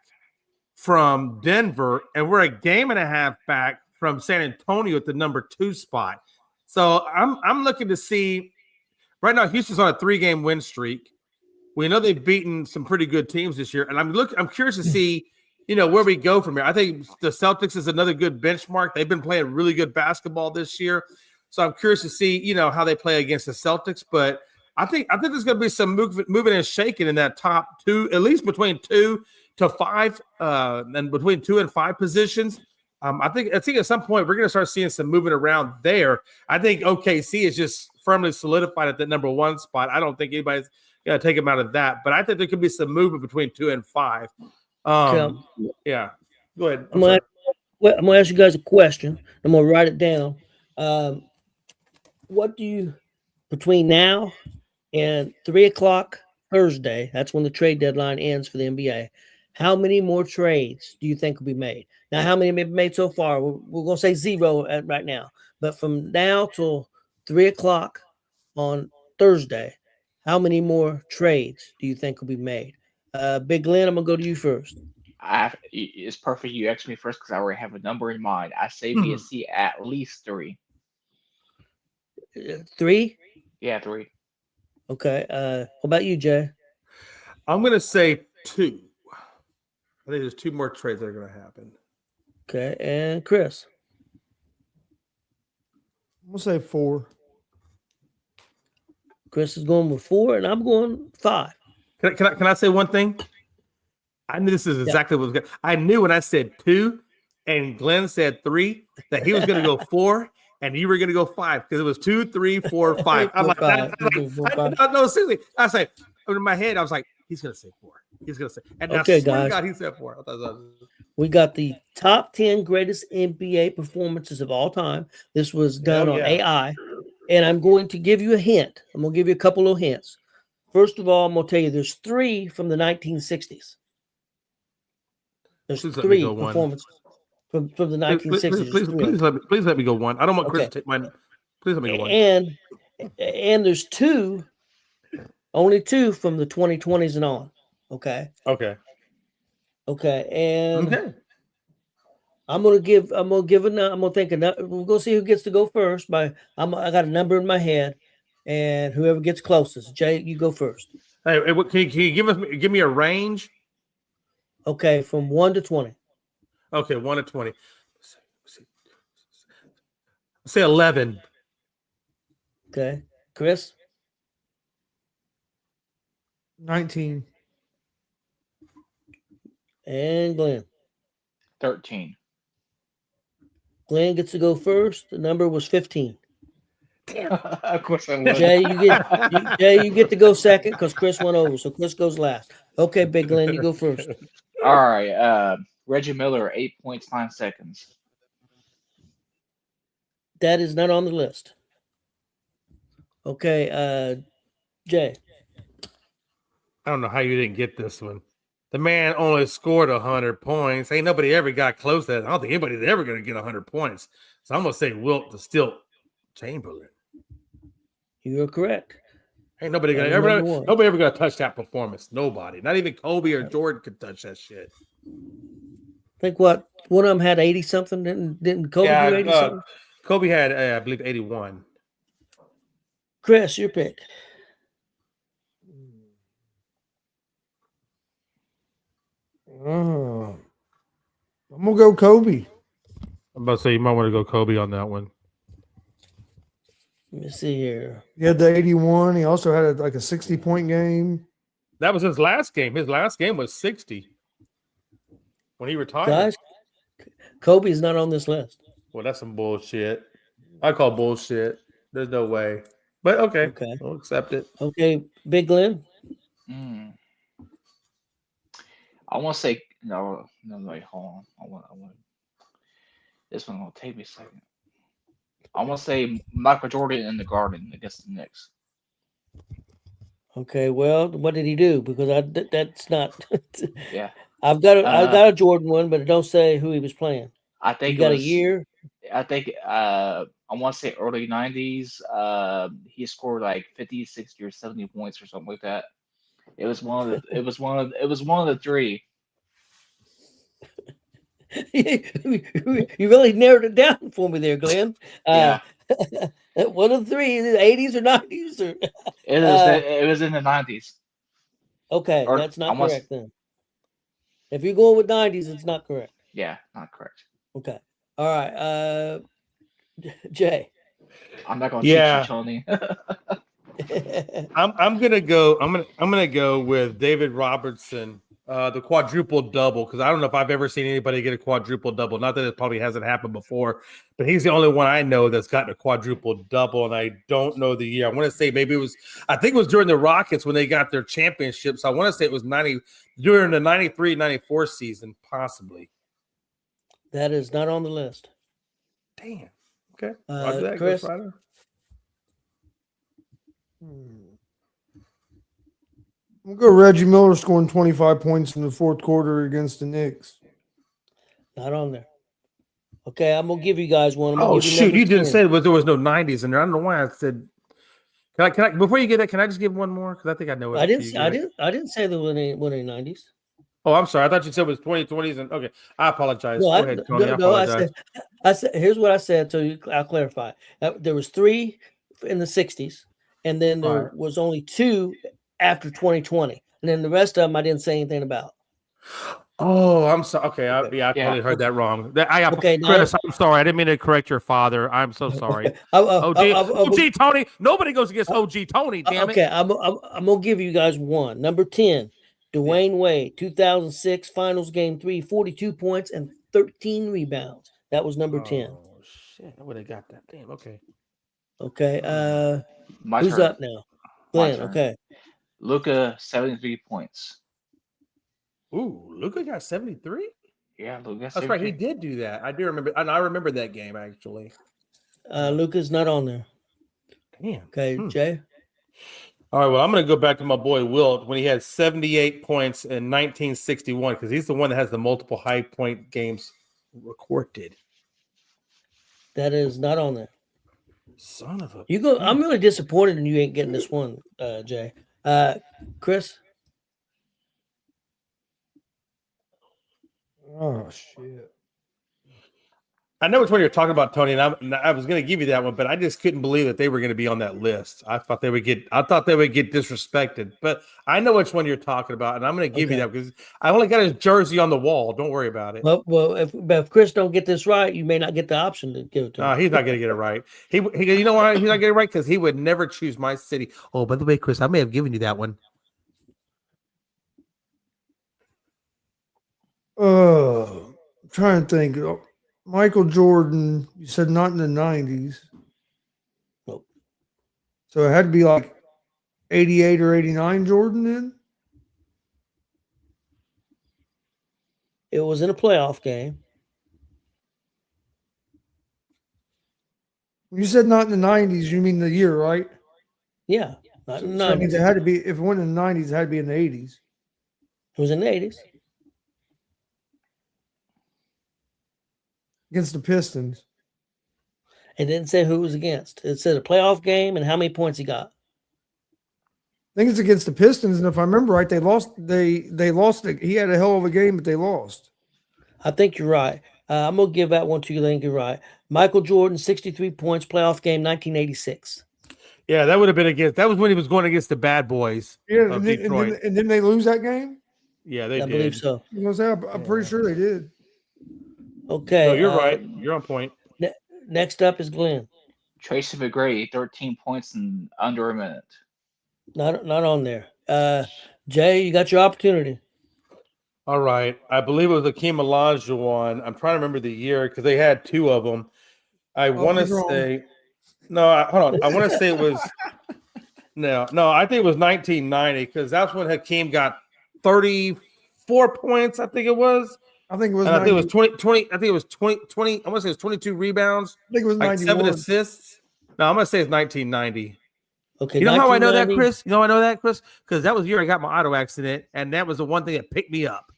from Denver, and we're a game and a half back from San Antonio at the number 2 spot. So I'm looking to see right now. Houston's on a 3-game win streak. We know they've beaten some pretty good teams this year, and I'm curious to see, where we go from here. I think the Celtics is another good benchmark. They've been playing really good basketball this year, so I'm curious to see, how they play against the Celtics. But I think there's going to be some moving and shaking in that top 2, at least between 2 to 5, and between 2 and 5 positions. I think at some point we're going to start seeing some movement around there. I think OKC is just firmly solidified at the number 1 spot. I don't think anybody's going to take them out of that, but I think there could be some movement between 2 and 5. Yeah, go ahead. I'm going to ask you guys a question. I'm going to write it down. What do you, between now and 3:00 Thursday, that's when the trade deadline ends for the NBA, how many more trades do you think will be made? Now, how many have been made so far? We're going to say 0 right now. But from now till 3:00 on Thursday, how many more trades do you think will be made? Big Glenn, I'm going to go to you first. It's perfect you asked me first because I already have a number in mind. I say BSC at least 3. 3? Yeah, 3. Okay. What about you, Jay? I'm going to say 2. I think there's 2 more trades that are going to happen. Okay. And Chris? I'm going to say 4. Chris is going with 4, and I'm going 5. Can I say one thing? I knew this is exactly what was good. I knew when I said 2 and Glenn said 3 that he was going to go 4 and you were going to go 5 because it was 2, 3, 4, 5. I'm like, no, seriously. I say in my head, I was like, he's going to say 4. He's going to say, and okay, I swear guys. to God, he said 4. We got the top 10 greatest NBA performances of all time. This was done on AI, and I'm going to give you a hint. I'm going to give you a couple of hints. First of all, I'm going to tell you there's 3 from the 1960s. There's 3 performances from the 1960s. Please let me go 1. I don't want Chris to take mine. Please let me go 1. And there's 2, only 2 from the 2020s and on. Okay. And I'm gonna think another. We're gonna see who gets to go first. I got a number in my head, and whoever gets closest. Jay, you go first. Hey, can you give me a range? Okay, from 1 to 20. Okay, 1 to 20. Say 11. Okay, Chris. 19. And Glenn. 13. Glenn gets to go first. The number was 15. Of course I would. Jay, you get to go second because Chris went over, so Chris goes last. Okay, Big Glenn, you go first. All right. Reggie Miller, 8 points, 9 seconds. That is not on the list. Okay, Jay. I don't know how you didn't get this one. The man only scored 100 points. Ain't nobody ever got close to that. I don't think anybody's ever going to get 100 points. So I'm going to say Wilt to Stilt Chamberlain. You're correct. Ain't nobody ever going to touch that performance. Nobody. Not even Kobe or Jordan could touch that shit. I think one of them had 80 something. Didn't Kobe do 80 something? Kobe had, I believe, 81. Chris, your pick. I'm gonna go Kobe. I'm about to say you might want to go Kobe on that one. Let me see here. He had the 81. He also had like a 60-point game. That was his last game. His last game was 60 when he retired. Guys, Kobe's not on this list. Well, that's some bullshit. I call bullshit. There's no way. But okay. We'll accept it. Okay, Big Glenn. I want to say no. Wait, hold on. I want. This one will take me a second. I want to say Michael Jordan in the Garden against the Knicks. Okay, well, what did he do? Because that's not. Yeah, I've got a Jordan one, but it don't say who he was playing. I think he got a year. I think I want to say early 90s. He scored like 50, 60, or 70 points or something like that. It was one of the 3. You really narrowed it down for me there, Glenn. Yeah. One of the 3, the 80s or 90s, or it was in the 90s. Okay, that's not correct then. If you're going with 90s, it's not correct. Yeah, not correct. Okay. All right. Jay. I'm not going to cheat you, Tony. I'm gonna go with David Robertson, the quadruple double, because I don't know if I've ever seen anybody get a quadruple double. Not that it probably hasn't happened before, but he's the only one I know that's gotten a quadruple double, and I don't know the year. I want to say maybe I think it was during the Rockets when they got their championship. So I want to say it was during the 93-94 season, possibly. That is not on the list. Damn. Okay. Chris. We'll go Reggie Miller scoring 25 points in the fourth quarter against the Knicks. Not on there. Okay, I'm gonna give you guys one. Oh shoot! You didn't say there was no 90s in there. I don't know why I said. Can I? Before you get that, can I just give one more? Because I think I know it. I didn't say there were any 90s. Oh, I'm sorry. I thought you said it was 2020s. And okay, I apologize. No, Go ahead, Tony. I apologize. I said. Here's what I said. So I'll clarify. There was 3 in the 60s, and then there was only 2 after 2020, and then the rest of them I didn't say anything about. Oh, I'm sorry. Okay, I Yeah. totally heard that wrong. Okay, Chris, I'm sorry. I didn't mean to correct your father. I'm so sorry. OG Tony. Nobody goes against OG Tony. Damn it. Okay, I'm gonna give you guys one. Number 10, Dwayne Wade, 2006 Finals Game 3, 42 points and 13 rebounds. That was number 10. Oh shit! I would have got that. Damn. Okay. Okay. My Who's turn. up now? Glenn. turn. Okay. Luka, 73 points. Ooh, Luka got 73. Yeah, Luka. That's right. He did do that. I do remember, and I remember that game actually. Luka's not on there. Damn. Okay, Jay. All right. Well, I'm going to go back to my boy Wilt when he had 78 points in 1961 because he's the one that has the multiple high point games recorded. That is not on there. Son of a. You go. I'm really disappointed in you ain't getting this one, Jay. Chris. Oh shit! I know which one you're talking about, Tony, and I was going to give you that one, but I just couldn't believe that they were going to be on that list. I thought they would get disrespected, but I know which one you're talking about, and I'm going to give you that because I only got his jersey on the wall. Don't worry about it. Well, if Chris don't get this right, you may not get the option to give it to him. He's not going to get it right. He you know why he's not getting it right? Because he would never choose my city. Oh, by the way, Chris, I may have given you that one. I'm trying to think. Michael Jordan, you said not in the 90s. Nope. So it had to be like 88 or 89 Jordan then? It was in a playoff game. You said not in the 90s, you mean the year, right? Yeah. Not in the So that 90s. means it had to be, if it went in the 90s, it had to be in the 80s. It was in the 80s. Against the Pistons. It didn't say who it was against. It said a playoff game and how many points he got. I think it's against the Pistons, and if I remember right, they lost. They lost. He had a hell of a game, but they lost. I think you're right. I'm gonna give that one to you. I think you're right. Michael Jordan, 63 points, playoff game, 1986. Yeah, that would have been against. That was when he was going against the Bad Boys. Yeah, of and Detroit. then they lose that game. Yeah, they I did. believe so. You know what I'm saying? I'm pretty sure they did. Okay. No, you're right. You're on point. Next up is Glenn. Tracy McGrady, 13 points in under a minute. Not on there. Jay, you got your opportunity. All right. I believe it was Akeem Olajuwon. I'm trying to remember the year because they had two of them. I want to say hold on. I want to say it was no. I think it was 1990 because that's when Hakeem got 34 points. I think it was. I think it was. I think it was 20. I think it was 20. I want to say it was 22 rebounds. I think it was like 91. 7 assists. No, I'm gonna say it's 1990. Okay. You know how I know that, Chris? You know how I know that, Chris? Because that was the year I got my auto accident, and that was the one thing that picked me up.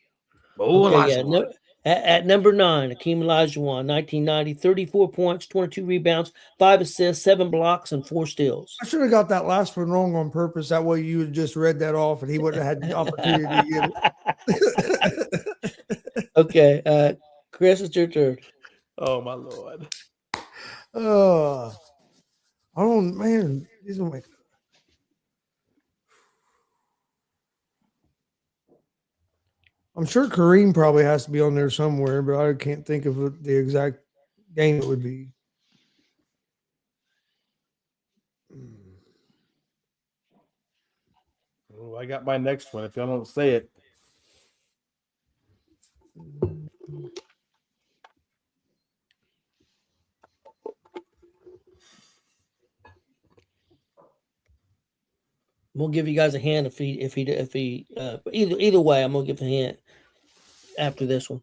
At number 9, Akeem Olajuwon, 1990, 34 points, 22 rebounds, 5 assists, 7 blocks, and 4 steals. I should have got that last one wrong on purpose. That way you would just read that off, and he wouldn't have had the opportunity to get it. Okay, Chris, it's your turn. Oh my Lord. I don't, man. These are my. I'm sure Kareem probably has to be on there somewhere, but I can't think of the exact game it would be. Oh, I got my next one. If y'all don't say it. I'm gonna give you guys a hint if he either way. I'm gonna give a hint after this one.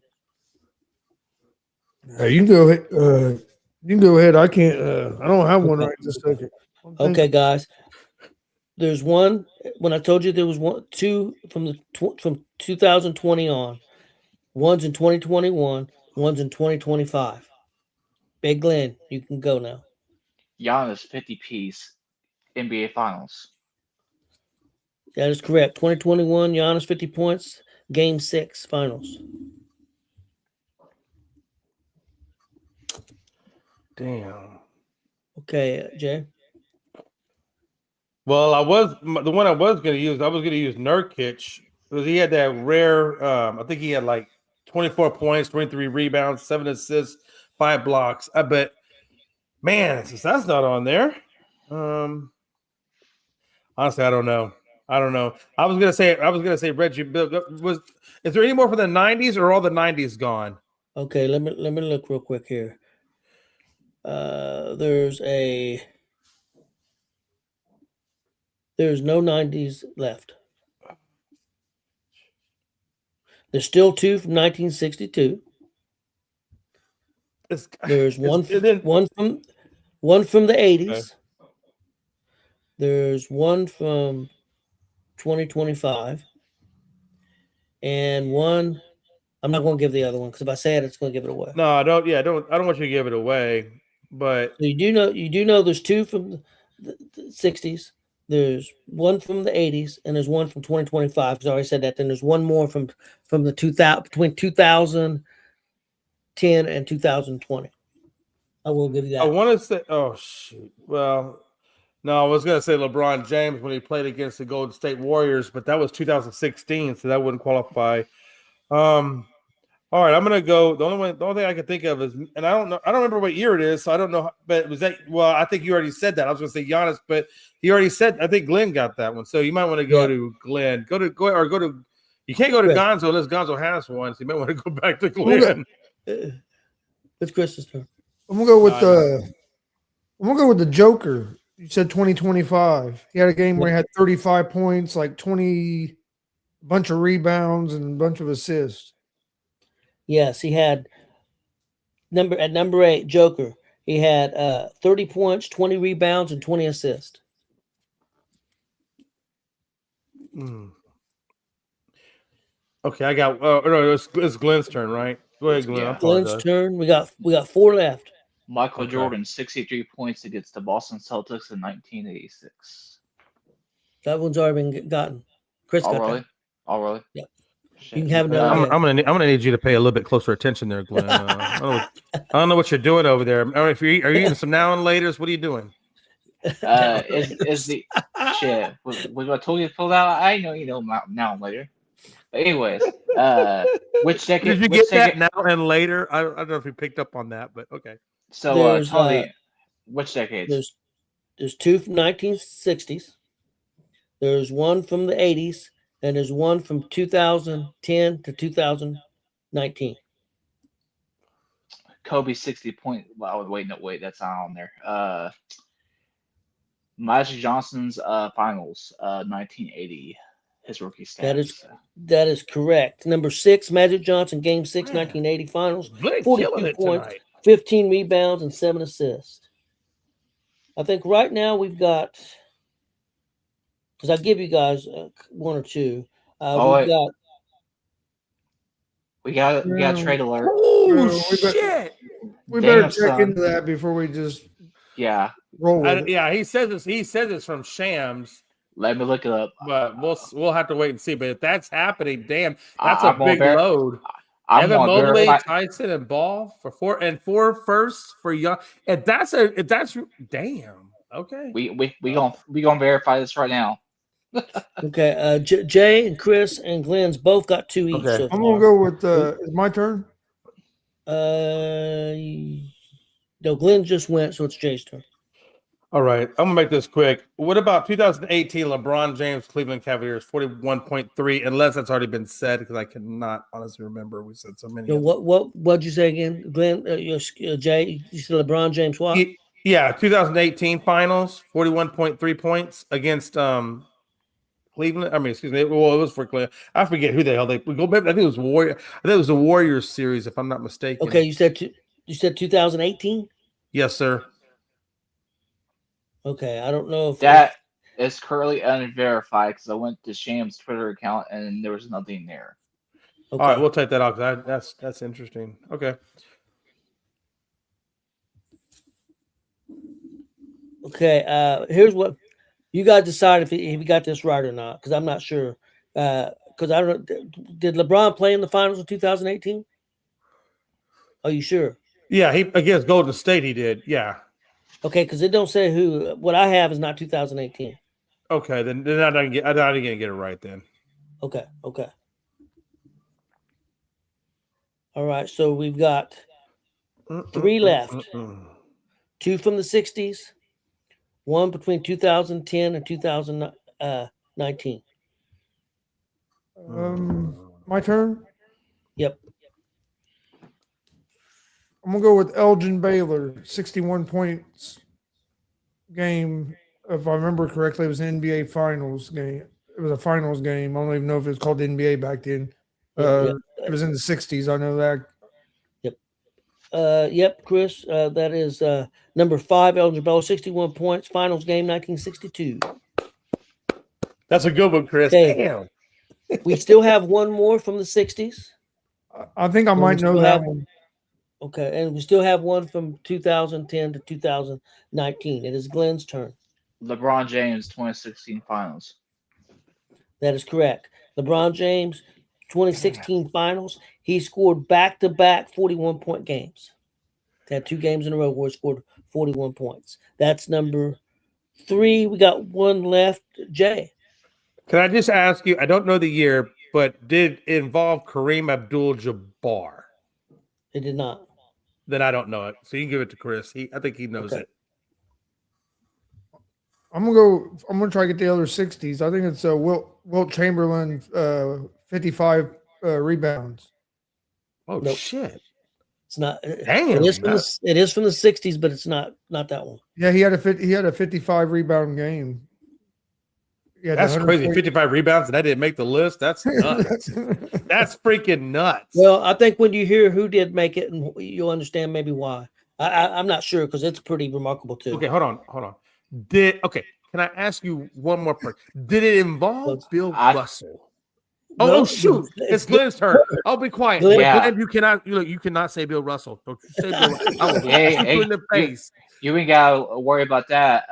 You can go ahead. You can go ahead. I can't. I don't have one right this second. Okay, guys. There's one. When I told you there was two from 2020 on. One's in 2021. One's in 2025. Big Glenn, you can go now. Giannis, 50-piece NBA Finals. That is correct. 2021, Giannis 50 points, Game 6 Finals. Damn. Okay, Jay. Well, the one I was going to use. I was going to use Nurkic He had that rare. I think he had like 24 points, 23 rebounds, 7 assists, 5 blocks. I bet, man, since that's not on there, honestly, I don't know. I was gonna say Reggie Bill. Is there any more from the 90s, or all the 90s gone? Okay, let me look real quick here. There's no 90s left. There's still 2 from 1962. There's one from the 80s. Okay. There's one from 2025, and one. I'm not going to give the other one because if I say it, it's going to give it away. No, I don't. Yeah, I don't want you to give it away. But so you do know there's 2 from the 60s. There's one from the 80s, and there's one from 2025. Because I already said that. Then there's one more from the 2000 between 2010 and 2020. I will give you that. I want to say, oh shoot. Well, no, I was going to say LeBron James when he played against the Golden State Warriors, but that was 2016, so that wouldn't qualify. All right, I'm gonna go. The only thing I can think of is, and I don't remember what year it is, so I don't know. But was that? Well, I think you already said that. I was gonna say Giannis, but he already said. I think Glenn got that one, so you might want to go to Glenn. Go to. You can't go to Gonzo unless Gonzo has one, so you might want to go back to Glenn. It's Chris's turn. I'm gonna go with the Joker. You said 2025. He had a game where he had 35 points, like 20, bunch of rebounds and a bunch of assists. Yes, he had number 8, Joker. He had 30 points, 20 rebounds, and 20 assists. Okay, I got. No, it's Glenn's turn, right? Go ahead, Glenn. Yeah. Glenn's turn. We got 4 left. Michael Jordan, 63 points against the Boston Celtics in 1986. That one's already been gotten. Chris got that. Oh, really? Yeah. You can have another. I'm gonna need you to pay a little bit closer attention there, Glenn. I don't know what you're doing over there. Are you eating some now and laters? What are you doing? Is the shit? Was I told you to pull out? I know you know now and later. But anyways, which decade? Did you get that now and later? I don't know if you picked up on that, but okay. So tell me, which decades? There's 2 from 1960s. There's one from the 80s. And there's one from 2010 to 2019. Kobe 60 point. Well, wait, that's not on there. Magic Johnson's finals, 1980, his rookie stats. That is correct. Number 6, Magic Johnson, Game 6, 1980 finals. 42 points, 15 rebounds, and 7 assists. I think right now we've got. Because I'll give you guys 1 or 2. We got trade alert. Oh shit! We better check into that before we just roll. He says it's from Shams. Let me look it up. But we'll have to wait and see. But if that's happening, damn, that's a big load. Evan Mobley, Tyson, and Ball for 4 firsts for young. If that's damn. Okay. We gonna verify this right now. Okay, Jay and Chris and Glenn's both got 2 each. Okay. I'm gonna go with it's my turn. No, Glenn just went, so it's Jay's turn. All right, I'm gonna make this quick. What about 2018 LeBron James Cleveland Cavaliers 41.3? Unless that's already been said, because I cannot honestly remember. We said so many. So what'd you say again, Glenn? Jay, you said LeBron James what? 2018 Finals 41.3 points against Cleveland. I mean, excuse me. Well, it was for Cleveland. I forget who the hell they go back. I think it was Warrior. I think it was the Warriors series, if I'm not mistaken. Okay, you said 2018. Yes, sir. Okay, I don't know if that is currently unverified because I went to Sham's Twitter account and there was nothing there. Okay. All right, we'll take that off. That's interesting. Okay. Okay. Here's what you guys decide if you got this right or not, because I'm not sure. Because I don't. Did LeBron play in the finals of 2018? Are you sure? Yeah, he against Golden State. He did. Yeah. Okay, because it don't say who. What I have is not 2018. Okay, then I didn't get it right then. Okay. All right. So we've got 3 left. 2 from the 60s, 1 between 2010 and 2019. My turn. Yep. I'm gonna go with Elgin Baylor, 61 points game. If I remember correctly, it was an NBA Finals game. It was a finals game. I don't even know if it was called the NBA back then. It was in the 60s. I know that. Yep, Chris. That is number 5, Elgin Baylor, 61 points, finals game, 1962. That's a good one, Chris. Okay. Damn. We still have one more from the 60s. I think I might know that one. Okay, and we still have one from 2010 to 2019. It is Glenn's turn. LeBron James 2016 Finals. That is correct. LeBron James, 2016 Finals. He scored back-to-back 41-point games. He had 2 games in a row where he scored 41 points. That's number 3. We got one left. Jay. Can I just ask you? I don't know the year, but did it involve Kareem Abdul-Jabbar? It did not. Then I don't know it. So you can give it to Chris. I think he knows it. I'm gonna try to get the other 60s. I think it's Wilt Chamberlain, 55 rebounds. Oh Nope. Shit! It's not. Damn. It is from the 60s, but it's not that one. Yeah, he had a 55 rebound game. Yeah, that's crazy. 55 rebounds, and that didn't make the list. That's nuts. That's freaking nuts. Well, I think when you hear who did make it, and you'll understand maybe why. I'm not sure because it's pretty remarkable too. Okay, hold on. Can I ask you one more part? Did it involve Bill Russell? No, Shoot! It's Glenn's turn. I'll be quiet. Glenn, you cannot say Bill Russell. Don't you say Bill Russell. I will hit you in the face. You ain't gotta worry about that.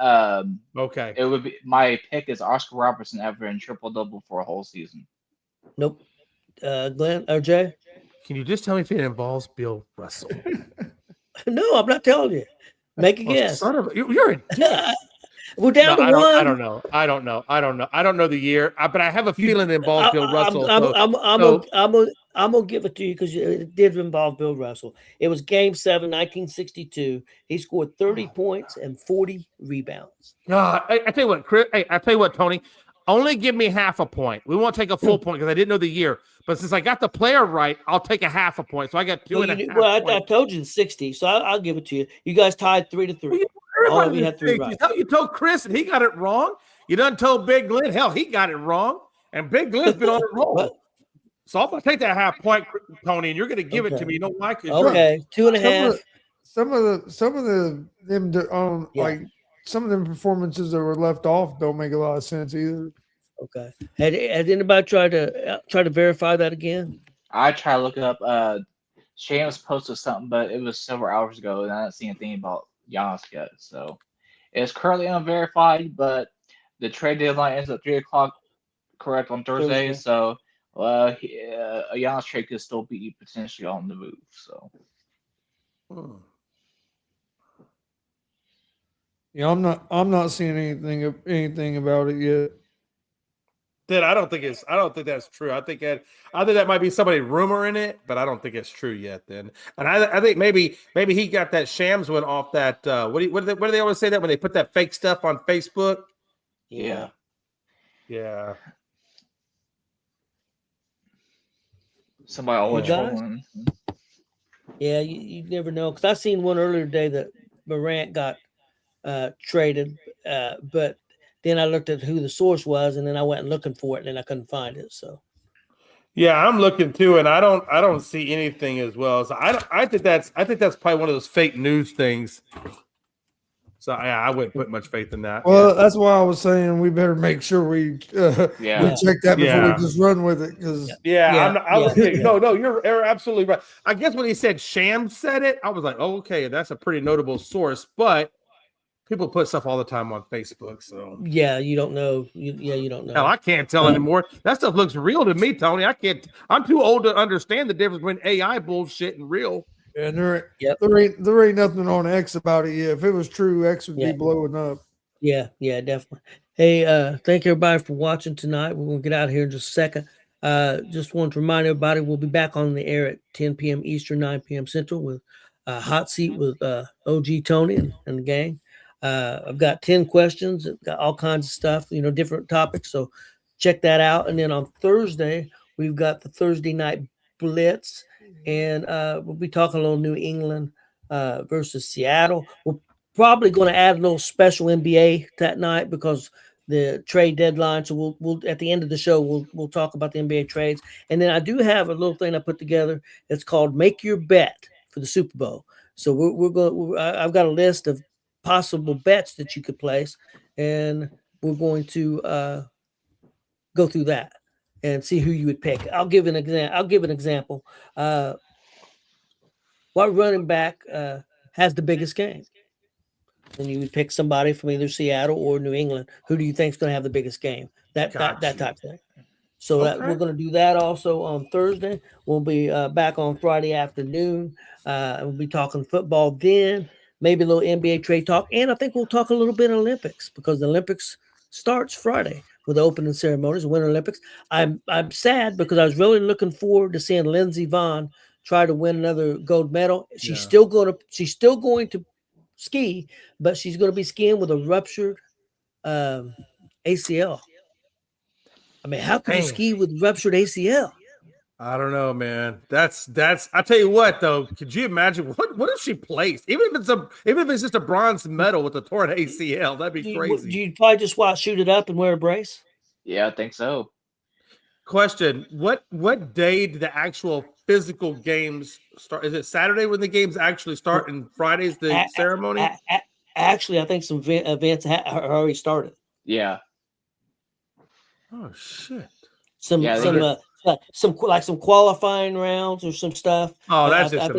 Okay. It would be my pick is Oscar Robertson averaging triple-double for a whole season. Nope. Glenn or Jay? Can you just tell me if it involves Bill Russell? No, I'm not telling you. Make a guess. Son of you're a dick. We're down to 1. I don't know. I don't know the year, but I have a feeling it involves Bill Russell. I'm gonna give it to you because it did involve Bill Russell. It was Game 7, 1962. He scored 30 points and 40 rebounds. I tell you what, Chris. Hey, I tell you what, Tony. Only give me half a point. We won't take a full point because I didn't know the year. But since I got the player right, I'll take a half a point. So I got 2.5. Well, I told you the 60, so I'll give it to you. You guys tied 3-3. All of you had 3 right. You told Chris and he got it wrong. You done told Big Glenn. Hell, he got it wrong. And Big Glenn's been on a roll. So I'm going to take that half point, Tony, and you're going to give it to me. You know why? Okay, 2.5. Some of them performances that were left off don't make a lot of sense either. Okay. Had anybody tried to verify that again? I tried to look it up. Shams posted something, but it was several hours ago, and I didn't see anything about Giannis yet. So it's currently unverified, but the trade deadline ends at 3:00, correct, on Thursday. So a Giannis trade could still be potentially on the move. So. Yeah, I'm not seeing anything about it yet. Then I don't think that's true. I think that might be somebody rumoring it, but I don't think it's true yet. Then, and I think maybe he got that Shams one off that. What do they always say that when they put that fake stuff on Facebook? Yeah. Somebody always trolling. Yeah, you never know. Because I seen one earlier today that Morant got traded, but then I looked at who the source was, and then I went looking for it, and then I couldn't find it. So, yeah, I'm looking too, and I don't see anything as well. So I think that's probably one of those fake news things. So yeah, I wouldn't put much faith in that. Well, that's why I was saying we better make sure we check that before we just run with it. Because no, you're absolutely right. I guess when he said Shams said it, I was like, oh, okay, that's a pretty notable source, but. People put stuff all the time on Facebook, so you don't know. You don't know. Hell, I can't tell anymore. That stuff looks real to me, Tony. I can't. I'm too old to understand the difference between AI bullshit and real. And there ain't nothing on X about it yet. If it was true, X would be blowing up. Yeah, definitely. Hey, thank everybody for watching tonight. We're gonna get out of here in just a second. Just want to remind everybody we'll be back on the air at 10 p.m. Eastern, 9 p.m. Central with Hot Seat with OG Tony and the gang. I've got 10 questions, got all kinds of stuff, different topics. So check that out. And then on Thursday, we've got the Thursday night blitz, and we'll be talking a little New England versus Seattle. We're probably going to add a little special NBA that night because the trade deadline. So we'll at the end of the show we'll talk about the NBA trades, and then I do have a little thing I put together. It's called Make Your Bet for the Super Bowl. So we're going. I've got a list of possible bets that you could place, and we're going to go through that and see who you would pick. I'll give an example. What running back has the biggest game? And you would pick somebody from either Seattle or New England. Who do you think is going to have the biggest game? That type of thing. So that we're going to do that also on Thursday. We'll be back on Friday afternoon. We'll be talking football then, maybe a little NBA trade talk, and I think we'll talk a little bit Olympics because the Olympics starts Friday with the opening ceremonies, Winter Olympics. I'm sad because I was really looking forward to seeing Lindsey Vonn try to win another gold medal. She's still going to ski, but she's going to be skiing with a ruptured ACL. I mean, how can you ski with ruptured ACL? I don't know, man. That's. I tell you what, though. Could you imagine what if she placed? Even if it's just a bronze medal with a torn ACL, that'd be crazy. Do you probably just shoot it up and wear a brace? Yeah, I think so. Question: What day do the actual physical games start? Is it Saturday when the games actually start, and Friday's the ceremony? Actually, I think some events are already started. Yeah. Oh shit! Some qualifying rounds or some stuff. Oh, that's just I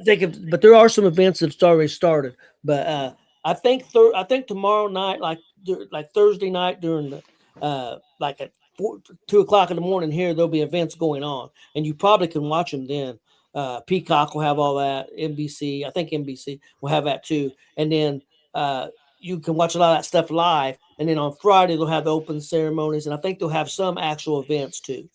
think, but there are some events that's already started. But I think tomorrow night, like Thursday night during the at 2 o'clock in the morning here, there'll be events going on, and you probably can watch them then. Peacock will have all that. NBC, I think NBC will have that too, and then you can watch a lot of that stuff live. And then on Friday they'll have the open ceremonies, and I think they'll have some actual events too.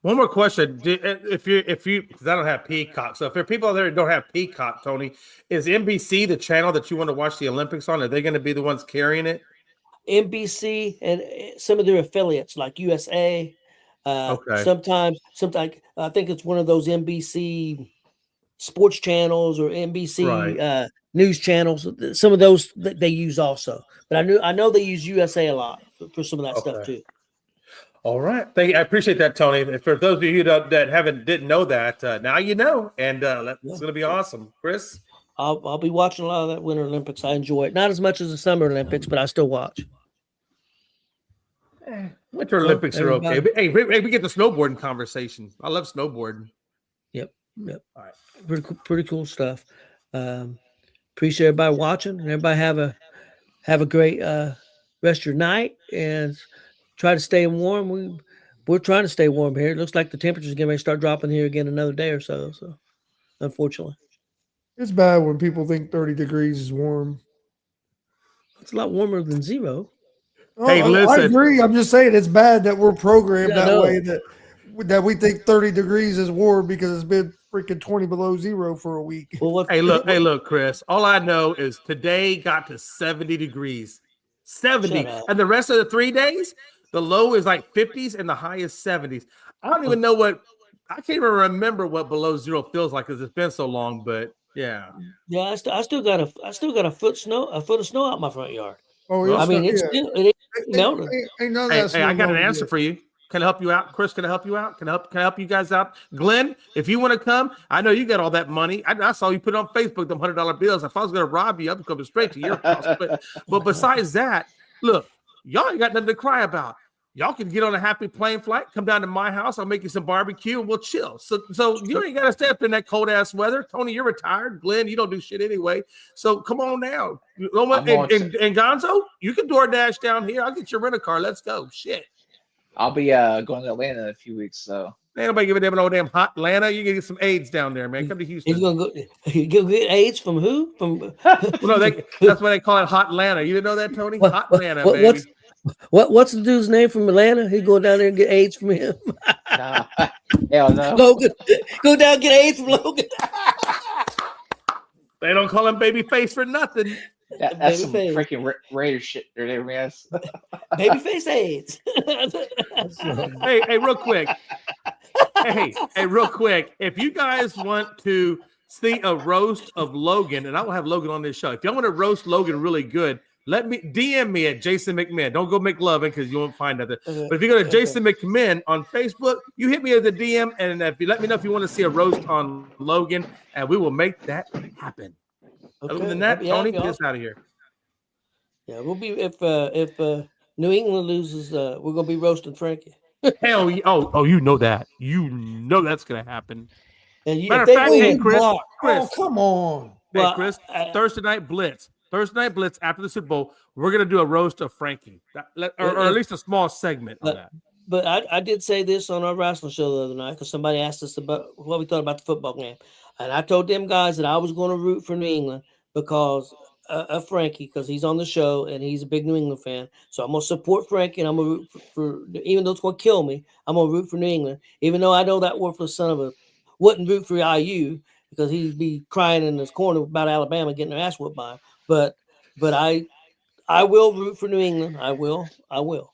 One more question: if you, because I don't have Peacock, so if there are people out there who don't have Peacock, Tony, is NBC the channel that you want to watch the Olympics on? Are they going to be the ones carrying it? NBC and some of their affiliates like USA. Sometimes I think it's one of those NBC sports channels or NBC news channels. Some of those that they use also, but I know they use USA a lot for some of that stuff too. All right, thank you. I appreciate that, Tony. For those of you that didn't know that, now you know, and it's going to be awesome, Chris. I'll be watching a lot of that Winter Olympics. I enjoy it, not as much as the Summer Olympics, but I still watch. Winter Olympics are okay. But, hey, we get the snowboarding conversation. I love snowboarding. Yep. All right. Pretty cool stuff. Appreciate everybody watching, and everybody have a great rest of your night, and try to stay warm. We're trying to stay warm here. It looks like the temperature's getting ready to start dropping here again another day or so. So, unfortunately, it's bad when people think 30 degrees is warm. It's a lot warmer than zero. Hey, listen. I agree. I'm just saying it's bad that we're programmed way that we think 30 degrees is warm because it's been freaking 20 below zero for a week. Well, hey, look, Chris. All I know is today got to 70 degrees. 70. And the rest of the 3 days, the low is like 50s and the high is 70s. I don't even know I can't even remember what below zero feels like because it's been so long, but yeah. Yeah, I still got a foot of snow out my front yard. Oh, yeah. I mean, it ain't melted. Hey, I got an answer for you. Can I help you out? Chris, can I help you out? Can I help you guys out? Glenn, if you want to come, I know you got all that money. I saw you put it on Facebook, them $100 bills. If I was going to rob you, I'd be coming straight to your house. But besides that, look, y'all ain't got nothing to cry about. Y'all can get on a happy plane flight, come down to my house. I'll make you some barbecue and we'll chill. So you ain't got to stay up in that cold ass weather. Tony, you're retired. Glenn, you don't do shit anyway. So come on down. And Gonzo, you can DoorDash down here. I'll get your rental-car. Let's go. Shit. I'll be going to Atlanta in a few weeks. So ain't nobody give a damn no damn hot Atlanta. You can get some AIDS down there, man. Come to Houston. You gonna get AIDS from who? From well, no, that's why they call it hot Atlanta. You didn't know that, Tony? Hot Atlanta, baby. What's the dude's name from Atlanta? He go down there and get AIDS from him. No. Hell no. Logan, go down and get AIDS from Logan. They don't call him Babyface for nothing. That's some Babyface. freaking Raider shit there, man. Babyface AIDS. Hey, real quick. Hey, real quick. If you guys want to see a roast of Logan, and I will have Logan on this show. If y'all want to roast Logan really good, let me DM me at Jason McMahon. Don't go McLovin because you won't find nothing. But if you go to Jason McMahon on Facebook, you hit me at the DM, and if you let me know if you want to see a roast on Logan, and we will make that happen. Other than that, Tony, get us out of here. Yeah, we'll be if New England loses, we're gonna be roasting Frankie. Hell, oh, you know that. You know that's gonna happen. And you, Matter if of they fact, win, hey, Chris, Oh, Chris, come on. hey, Well, Chris, Thursday Night Blitz after the Super Bowl, we're gonna do a roast of Frankie, or at least a small segment of that. But I did say this on our wrestling show the other night because somebody asked us about what we thought about the football game, and I told them guys that I was going to root for New England because of Frankie, because he's on the show and he's a big New England fan. So I'm gonna support Frankie, and I'm gonna root for even though it's gonna kill me, I'm gonna root for New England, even though I know that worthless son of a wouldn't root for IU because he'd be crying in his corner about Alabama getting their ass whooped by him. But I will root for New England. I will. Well,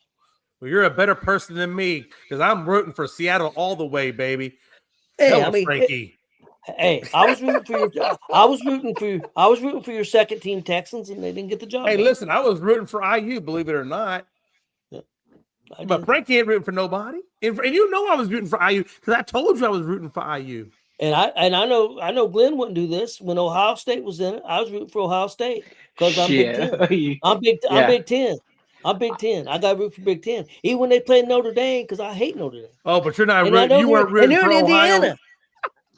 you're a better person than me because I'm rooting for Seattle all the way, baby. Hey, Hell I with mean, Frankie. hey, I was rooting for your. I was rooting for your second team Texans, and they didn't get the job. Hey, done. listen, I was rooting for IU, believe it or not. I But did. Frankie ain't rooting for nobody. And you know I was rooting for IU because I told you I was rooting for IU. And I know Glenn wouldn't do this when Ohio State was in it. I was rooting for Ohio State because I'm Big Ten. I'm Big Ten. I'm Big Ten. I got to root for Big Ten, even when they play Notre Dame because I hate Notre Dame. Oh, but you're not And I rooting. know You weren't rooting they're for in Ohio. Indiana.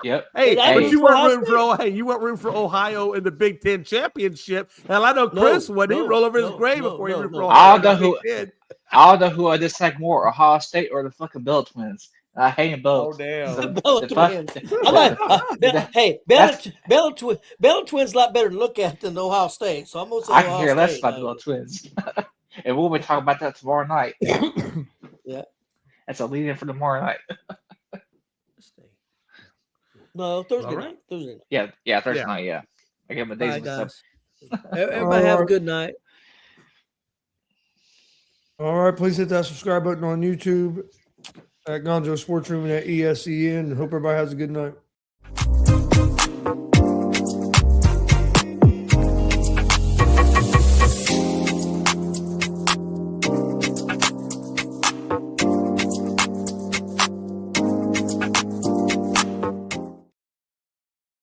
Yep. Hey, And I but root you for weren't Ohio rooting for Ohio. You weren't rooting for Ohio in the Big Ten championship. And I know Chris would he roll over his grave before he rooted for Ohio. I'll know who I dislike more, Ohio State or the fucking Bell Twins. I hate them both. Oh damn! Bella Twins. Hey, Bella Twins a lot better to look at than Ohio State. So I'm gonna say I can Ohio hear less State, about the Bell Twins. And we'll be talking about that tomorrow night. Yeah. That's a lead in for tomorrow night. No, Thursday All right. night. Thursday night. Yeah, Thursday Yeah. night, yeah. I get my All days right, mixed up. guys. Everybody have a Alright. good night. All right, please hit that subscribe button on YouTube at Gonzo Sports Room and at ESEN. Hope everybody has a good night.